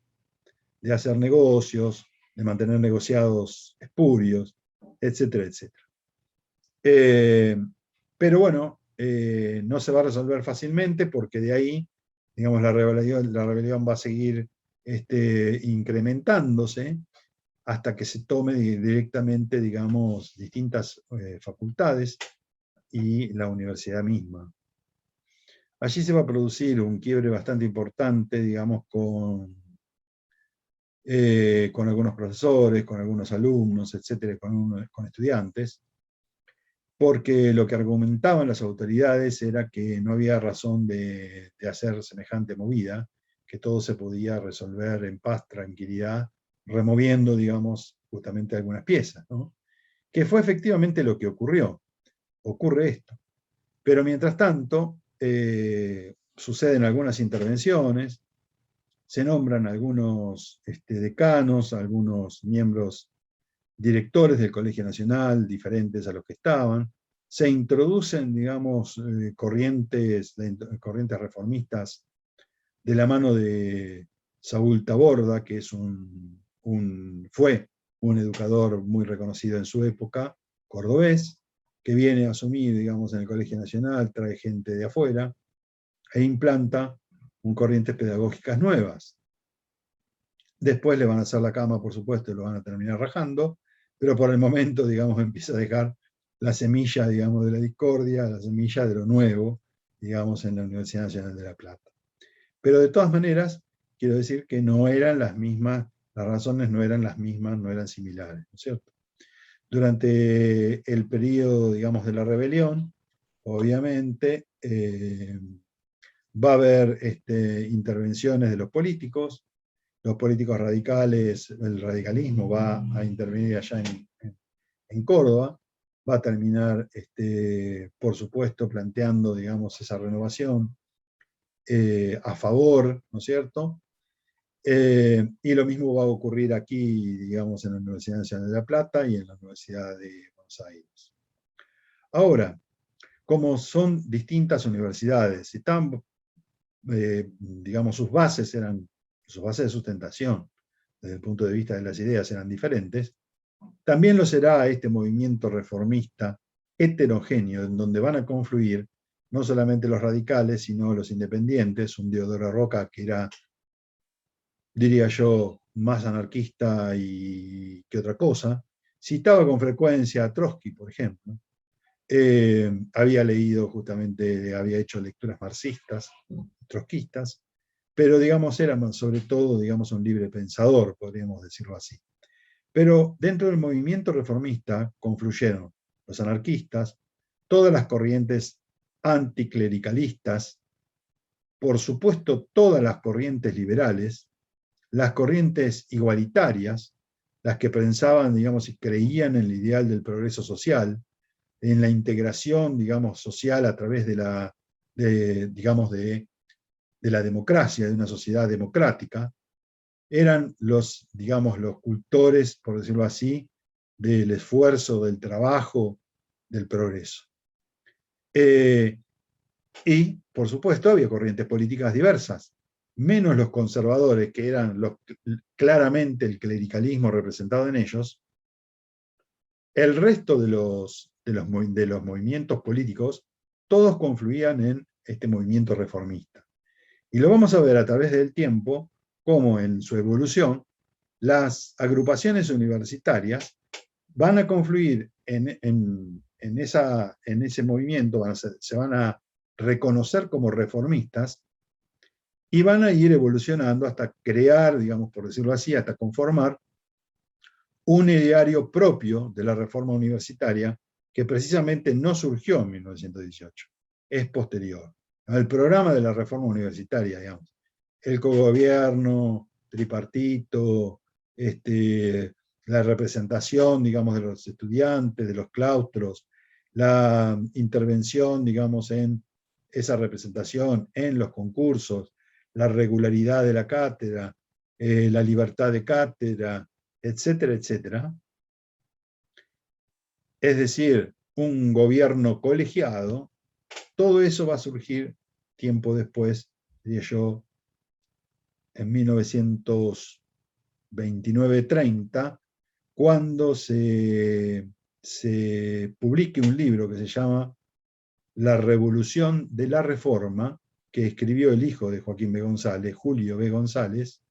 de hacer negocios, de mantener negociados espurios, etcétera, etcétera. Pero bueno, no se va a resolver fácilmente porque de ahí, digamos, la rebelión va a seguir incrementándose hasta que se tome directamente, digamos, distintas facultades y la universidad misma. allí se va a producir un quiebre bastante importante, digamos, con algunos profesores, con algunos alumnos, etcétera, con estudiantes, porque lo que argumentaban las autoridades era que no había razón de hacer semejante movida, que todo se podía resolver en paz, tranquilidad, removiendo, digamos, justamente algunas piezas, ¿no? Que fue efectivamente lo que ocurrió. Ocurre esto. Pero mientras tanto, suceden algunas intervenciones, se nombran algunos decanos, algunos miembros directores del Colegio Nacional, diferentes a los que estaban, se introducen, digamos, corrientes reformistas de la mano de Saúl Taborda, que es fue un educador muy reconocido en su época, cordobés, que viene a asumir, digamos, en el Colegio Nacional, trae gente de afuera, e implanta corrientes pedagógicas nuevas. Después le van a hacer la cama, por supuesto, y lo van a terminar rajando, pero por el momento, digamos, empieza a dejar la semilla, digamos, de la discordia, la semilla de lo nuevo, digamos, en la Universidad Nacional de La Plata. Pero de todas maneras, quiero decir que no eran las mismas, las razones no eran las mismas, no eran similares, ¿no es cierto? Durante el periodo, digamos, de la rebelión, obviamente, va a haber intervenciones de los políticos radicales, el radicalismo va a intervenir allá en Córdoba, va a terminar, por supuesto, planteando, digamos, esa renovación a favor, ¿no es cierto? Y lo mismo va a ocurrir aquí, digamos, en la Universidad Nacional de La Plata y en la Universidad de Buenos Aires. Ahora, como son distintas universidades, están, digamos, sus bases de sustentación, desde el punto de vista de las ideas, eran diferentes, también lo será este movimiento reformista heterogéneo, en donde van a confluir no solamente los radicales, sino los independientes, un Deodoro Roca que era, diría yo, más anarquista que otra cosa. Citaba con frecuencia a Trotsky, por ejemplo. Había leído justamente, había hecho lecturas marxistas, trotskistas, pero digamos era sobre todo, digamos, un libre pensador, podríamos decirlo así. Pero dentro del movimiento reformista confluyeron los anarquistas, todas las corrientes anticlericalistas, por supuesto todas las corrientes liberales, las corrientes igualitarias, las que pensaban, digamos, y creían en el ideal del progreso social, en la integración, digamos, social a través de la democracia, de una sociedad democrática, eran digamos, los cultores, por decirlo así, del esfuerzo, del trabajo, del progreso. Y, por supuesto, había corrientes políticas diversas, menos los conservadores, que eran claramente el clericalismo representado en ellos. El resto de los movimientos políticos, todos confluían en este movimiento reformista. Y lo vamos a ver a través del tiempo, cómo en su evolución, las agrupaciones universitarias van a confluir en ese movimiento, se van a reconocer como reformistas, y van a ir evolucionando hasta crear, digamos, por decirlo así, hasta conformar un ideario propio de la reforma universitaria que precisamente no surgió en 1918, es posterior. El programa de la reforma universitaria, digamos, el cogobierno, tripartito, la representación, digamos, de los estudiantes, de los claustros, la intervención, digamos, en esa representación, en los concursos, la regularidad de la cátedra, la libertad de cátedra, etcétera, etcétera. Es decir, un gobierno colegiado, todo eso va a surgir tiempo después, diría yo, en 1929-30, cuando se publique un libro que se llama La Revolución de la Reforma, que escribió el hijo de Joaquín B. González, Julio B. González,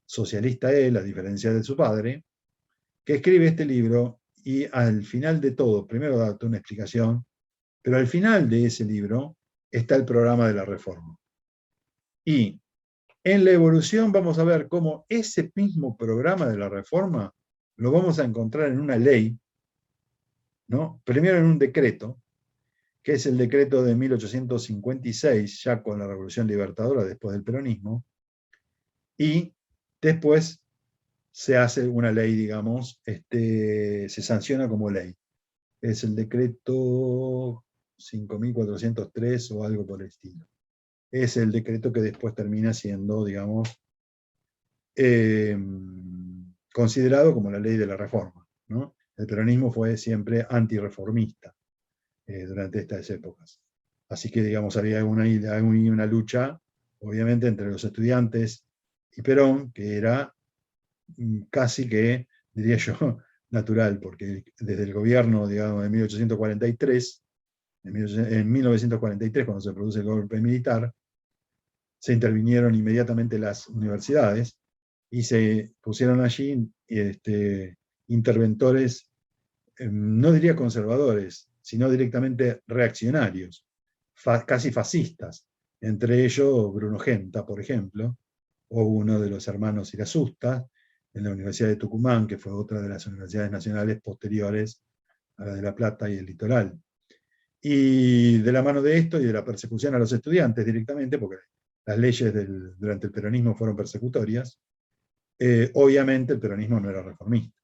socialista él, a diferencia de su padre, que escribe este libro y al final de todo, primero da una explicación, pero al final de ese libro está el programa de la reforma. Y en la evolución vamos a ver cómo ese mismo programa de la reforma lo vamos a encontrar en una ley, ¿no? Primero en un decreto, que es el decreto de 1856, ya con la Revolución Libertadora, después del peronismo, y después se hace una ley, digamos, se sanciona como ley. Es el decreto 5403 o algo por el estilo. Es el decreto que después termina siendo, digamos, considerado como la ley de la reforma, ¿no? El peronismo fue siempre antirreformista durante estas épocas. Así que, digamos, había una lucha, obviamente, entre los estudiantes y Perón, que era casi que, diría yo, natural, porque desde el gobierno, digamos, de 1843, en 1943, cuando se produce el golpe militar, se intervinieron inmediatamente las universidades y se pusieron allí interventores, no diría conservadores, sino directamente reaccionarios, casi fascistas, entre ellos Bruno Genta, por ejemplo, o uno de los hermanos Irasusta, en la Universidad de Tucumán, que fue otra de las universidades nacionales posteriores a la de La Plata y el Litoral. Y de la mano de esto y de la persecución a los estudiantes directamente, porque las leyes durante el peronismo fueron persecutorias, obviamente el peronismo no era reformista.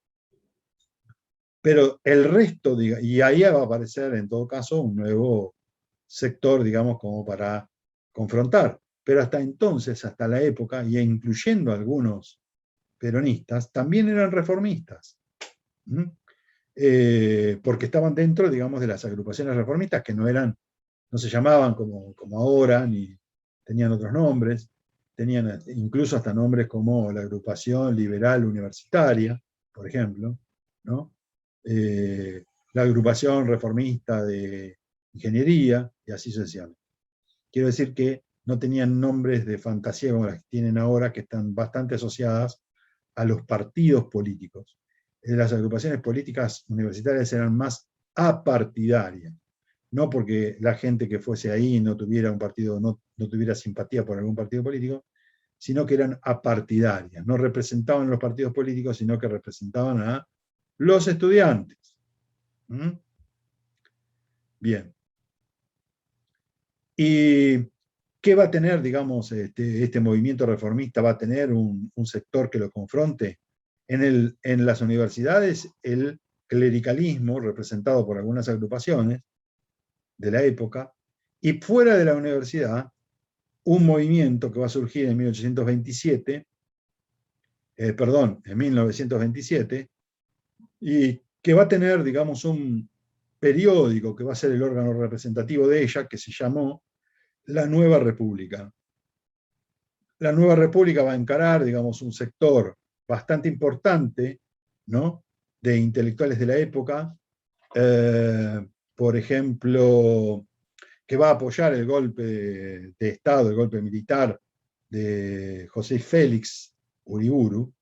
Pero el resto, y ahí va a aparecer en todo caso un nuevo sector, digamos, como para confrontar. Pero hasta entonces, hasta la época, y incluyendo algunos peronistas, también eran reformistas. Porque estaban dentro, digamos, de las agrupaciones reformistas, que no se llamaban como ahora, ni tenían otros nombres, tenían incluso hasta nombres como la Agrupación Liberal Universitaria, por ejemplo, ¿no? La Agrupación Reformista de Ingeniería, y así sucesivamente. Quiero decir que no tenían nombres de fantasía como las que tienen ahora, que están bastante asociadas a los partidos políticos. Las agrupaciones políticas universitarias eran más apartidarias, no porque la gente que fuese ahí no tuviera un partido, no tuviera simpatía por algún partido político, sino que eran apartidarias, no representaban los partidos políticos, sino que representaban a los estudiantes. Bien. ¿Y qué va a tener, digamos, este movimiento reformista? ¿Va a tener un sector que lo confronte? En las universidades, el clericalismo, representado por algunas agrupaciones de la época, y fuera de la universidad, un movimiento que va a surgir en 1927, y que va a tener, digamos, un periódico que va a ser el órgano representativo de ella, que se llamó La Nueva República. La Nueva República va a encarar, digamos, un sector bastante importante, ¿no?, de intelectuales de la época, por ejemplo, que va a apoyar el golpe de Estado, el golpe militar de José Félix Uriburu,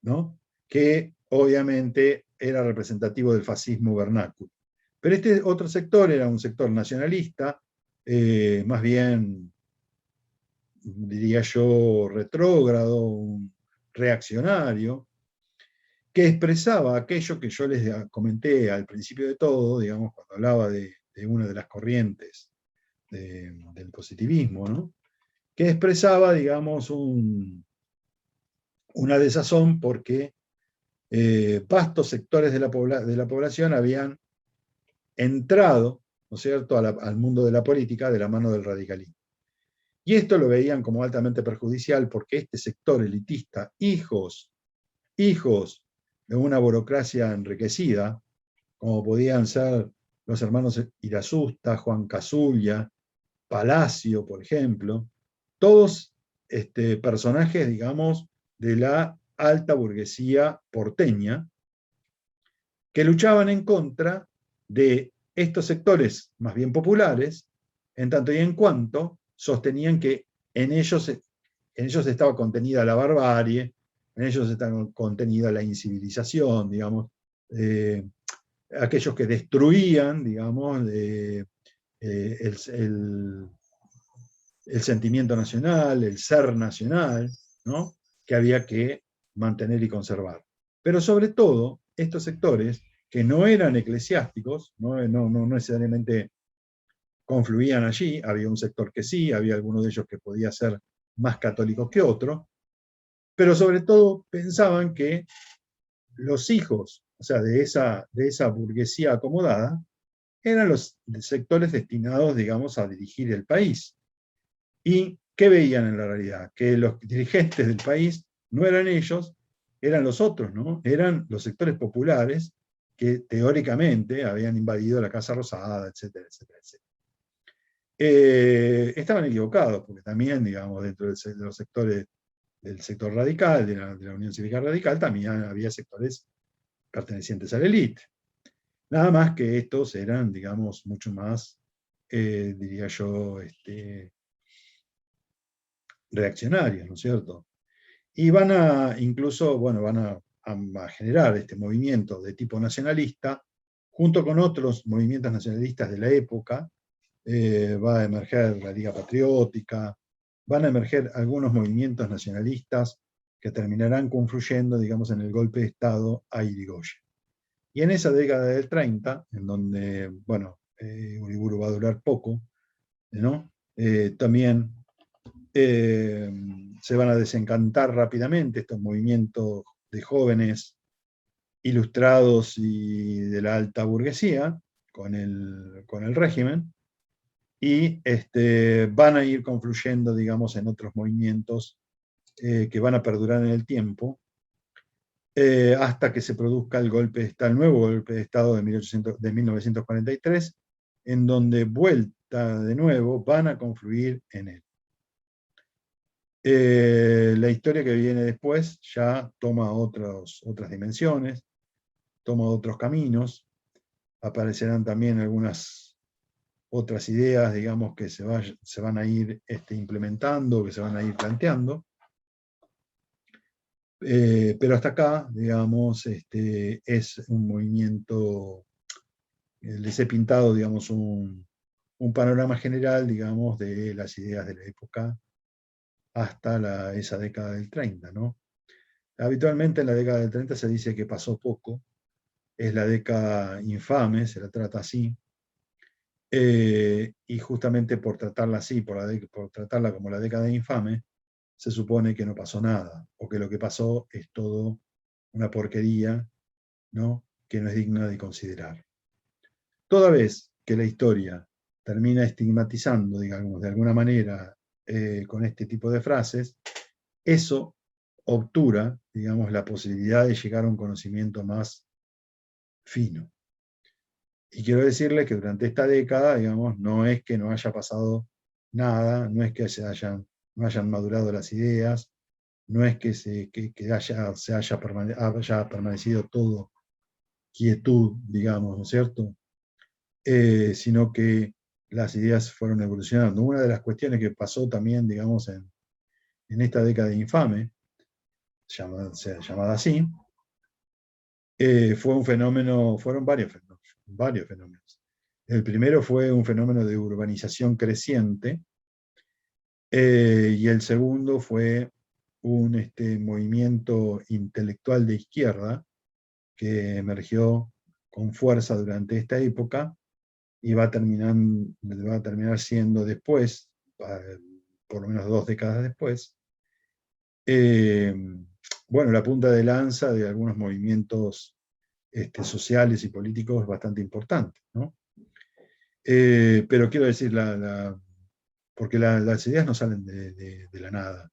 ¿no?, que obviamente era representativo del fascismo vernáculo. Pero este otro sector era un sector nacionalista, más bien, diría yo, retrógrado, reaccionario, que expresaba aquello que yo les comenté al principio de todo, digamos, cuando hablaba de una de las corrientes del positivismo, ¿no?, que expresaba, digamos, una desazón porque vastos sectores de la población habían entrado, ¿no es cierto?, al mundo de la política de la mano del radicalismo. Y esto lo veían como altamente perjudicial porque este sector elitista, hijos de una burocracia enriquecida, como podían ser los hermanos Irasusta, Juan Casulla, Palacio, por ejemplo, todos personajes, digamos, de la alta burguesía porteña, que luchaban en contra de estos sectores más bien populares, en tanto y en cuanto sostenían que en ellos estaba contenida la barbarie, en ellos estaba contenida la incivilización, digamos, aquellos que destruían, digamos, el sentimiento nacional, el ser nacional, ¿no?, que había que mantener y conservar. Pero sobre todo, estos sectores, que no eran eclesiásticos, no necesariamente confluían allí, había un sector que sí, había alguno de ellos que podía ser más católico que otro, pero sobre todo pensaban que los hijos, o sea, de esa burguesía acomodada, eran los sectores destinados, digamos, a dirigir el país. ¿Y qué veían en la realidad? Que los dirigentes del país no eran ellos, eran los otros, ¿no? Eran los sectores populares que teóricamente habían invadido la Casa Rosada, etcétera, etcétera, etcétera. Estaban equivocados, porque también, digamos, dentro de los sectores del sector radical, de la Unión Cívica Radical, también había sectores pertenecientes a la élite. Nada más que estos eran, digamos, mucho más, diría yo, reaccionarios, ¿no es cierto? Y van a, incluso, bueno, van a generar este movimiento de tipo nacionalista, junto con otros movimientos nacionalistas de la época. Va a emerger la Liga Patriótica, van a emerger algunos movimientos nacionalistas que terminarán confluyendo, digamos, en el golpe de Estado a Irigoyen. Y en esa década del 30, en donde, bueno, Uriburu va a durar poco, ¿no? También se van a desencantar rápidamente estos movimientos de jóvenes ilustrados y de la alta burguesía con el régimen, y van a ir confluyendo, digamos, en otros movimientos que van a perdurar en el tiempo, hasta que se produzca el nuevo golpe de Estado de 1943, en donde vuelta de nuevo van a confluir en él. La historia que viene después ya toma otras dimensiones, toma otros caminos, aparecerán también algunas otras ideas, digamos, que se van a ir implementando, que se van a ir planteando. Pero hasta acá, digamos, es un movimiento, les he pintado, digamos, un panorama general, digamos, de las ideas de la época hasta esa década del 30, ¿no? Habitualmente en la década del 30 se dice que pasó poco, es la década infame, se la trata así, y justamente por tratarla así, por tratarla como la década infame, se supone que no pasó nada, o que lo que pasó es todo una porquería, ¿no?, que no es digna de considerar. Toda vez que la historia termina estigmatizando, digamos, de alguna manera, con este tipo de frases, eso obtura, digamos, la posibilidad de llegar a un conocimiento más fino. Y quiero decirles que durante esta década, digamos, no es que no haya pasado nada, no es que no hayan madurado las ideas, no es que haya permanecido todo quietud, digamos, ¿no es cierto? Sino que las ideas fueron evolucionando. Una de las cuestiones que pasó también, digamos, en esta década infame, llamada así, fueron varios fenómenos. El primero fue un fenómeno de urbanización creciente, y el segundo fue un movimiento intelectual de izquierda que emergió con fuerza durante esta época y va a terminar siendo después, por lo menos 2 décadas después, bueno, la punta de lanza de algunos movimientos sociales y políticos bastante importantes, ¿no? Pero quiero decir, porque las ideas no salen de la nada,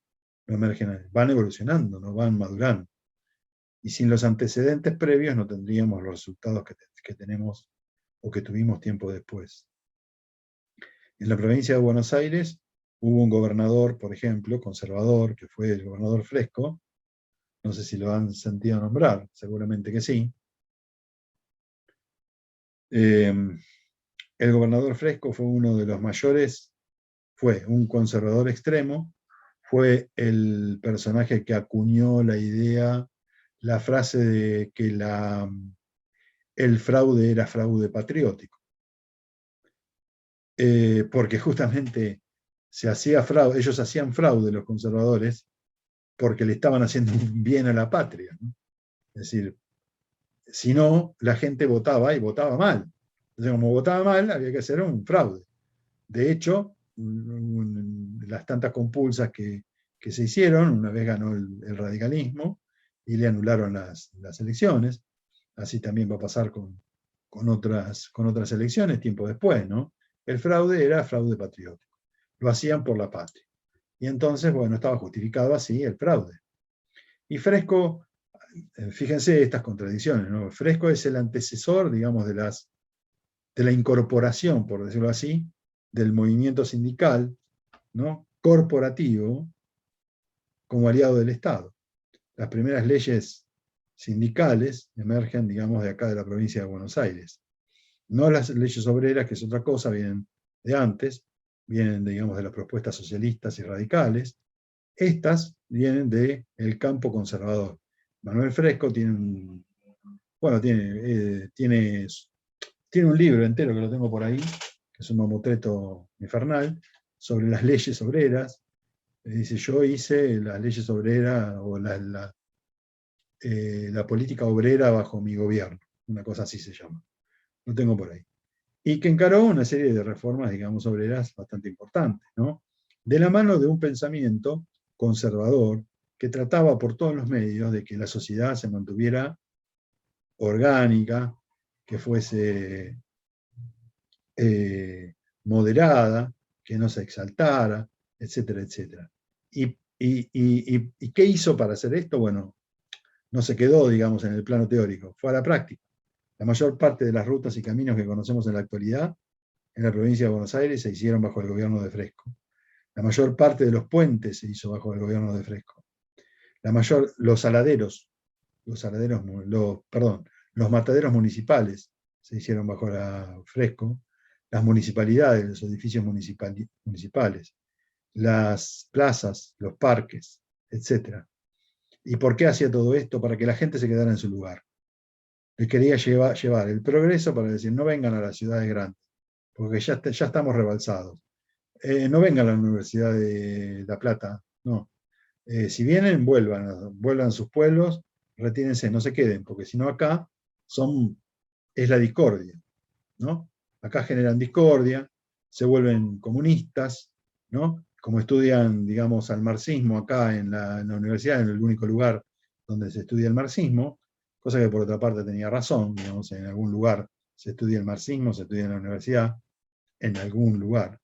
no emergen, van evolucionando, no van madurando. Y sin los antecedentes previos no tendríamos los resultados que tenemos o que tuvimos tiempo después. En la provincia de Buenos Aires hubo un gobernador, por ejemplo, conservador, que fue el gobernador Fresco. No sé si lo han sentido nombrar, seguramente que sí. El gobernador Fresco fue uno de los mayores, fue un conservador extremo, fue el personaje que acuñó la frase de que el fraude era fraude patriótico. Porque justamente se hacía fraude, ellos hacían fraude, los conservadores, porque le estaban haciendo un bien a la patria, ¿no? Es decir, si no, la gente votaba y votaba mal. Entonces, como votaba mal, había que hacer un fraude. De hecho, las tantas compulsas que se hicieron, una vez ganó el radicalismo y le anularon las elecciones. Así también va a pasar con otras elecciones tiempo después, ¿no? El fraude era fraude patriótico. Lo hacían por la patria. Y entonces, bueno, estaba justificado así el fraude. Y Fresco, fíjense estas contradicciones, ¿no? Fresco es el antecesor, digamos, de la incorporación, por decirlo así, del movimiento sindical, ¿no? Corporativo, como aliado del Estado. Las primeras leyes sindicales emergen, digamos, de acá de la provincia de Buenos Aires. No las leyes obreras, que es otra cosa, vienen de antes, vienen, digamos, de las propuestas socialistas y radicales. Estas vienen del campo conservador. Manuel Fresco tiene un libro entero que lo tengo por ahí, que es un mamotreto infernal, sobre las leyes obreras. Dice, yo hice las leyes obreras o la política obrera bajo mi gobierno, una cosa así se llama. Lo tengo por ahí. Y que encaró una serie de reformas, digamos, obreras bastante importantes, ¿no? De la mano de un pensamiento conservador que trataba por todos los medios de que la sociedad se mantuviera orgánica, que fuese moderada, que no se exaltara, etcétera, etcétera. ¿Y qué hizo para hacer esto? Bueno, no se quedó, digamos, en el plano teórico, fue a la práctica. La mayor parte de las rutas y caminos que conocemos en la actualidad, en la provincia de Buenos Aires, se hicieron bajo el gobierno de Fresco. La mayor parte de los puentes se hizo bajo el gobierno de Fresco. Los mataderos municipales se hicieron bajo Fresco. Las municipalidades, los edificios municipales, las plazas, los parques, etc. ¿Y por qué hacía todo esto? Para que la gente se quedara en su lugar. Les quería llevar el progreso para decir, no vengan a las ciudades grandes, porque ya estamos rebalsados. No vengan a la Universidad de La Plata, no. Si vienen, vuelvan a sus pueblos, retírense, no se queden, porque si no acá es la discordia, ¿no? Acá generan discordia, se vuelven comunistas, ¿no? Como estudian, digamos, al marxismo acá en la universidad, en el único lugar donde se estudia el marxismo, cosa que por otra parte tenía razón, digamos, en algún lugar se estudia el marxismo, se estudia en la universidad, en algún lugar.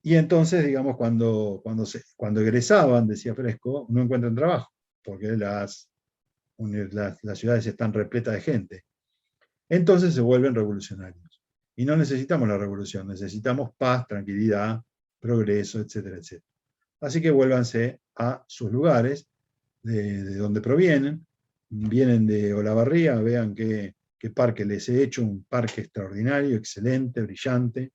Y entonces, digamos, cuando egresaban, decía Fresco, no encuentran trabajo, porque las ciudades están repletas de gente. Entonces se vuelven revolucionarios. Y no necesitamos la revolución, necesitamos paz, tranquilidad, progreso, etcétera, etcétera. Así que vuélvanse a sus lugares, de donde provienen. Vienen de Olavarría, vean qué parque les he hecho, un parque extraordinario, excelente, brillante.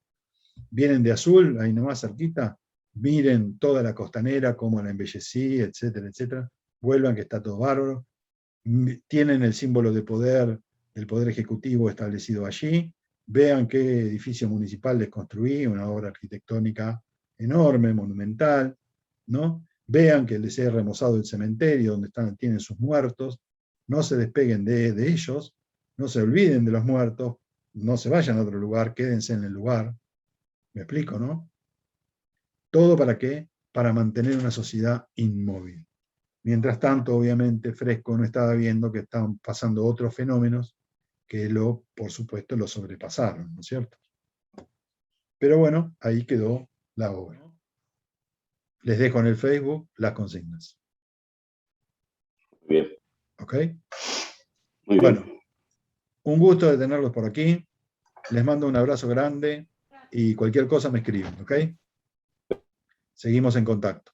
Vienen de Azul, ahí nomás cerquita, miren toda la costanera, cómo la embellecí, etcétera, etcétera. Vuelvan, que está todo bárbaro. Tienen el símbolo de poder, el poder ejecutivo establecido allí. Vean qué edificio municipal les construí, una obra arquitectónica enorme, monumental, ¿no? Vean que les he remozado el cementerio donde tienen sus muertos. No se despeguen de ellos, no se olviden de los muertos, no se vayan a otro lugar, quédense en el lugar. ¿Me explico, no? ¿Todo para qué? Para mantener una sociedad inmóvil. Mientras tanto, obviamente, Fresco no estaba viendo que estaban pasando otros fenómenos que por supuesto, lo sobrepasaron, ¿no es cierto? Pero bueno, ahí quedó la obra. Les dejo en el Facebook las consignas. Bien. ¿Ok? Muy bueno, bien. Un gusto de tenerlos por aquí. Les mando un abrazo grande y cualquier cosa me escriben, ¿ok? Seguimos en contacto.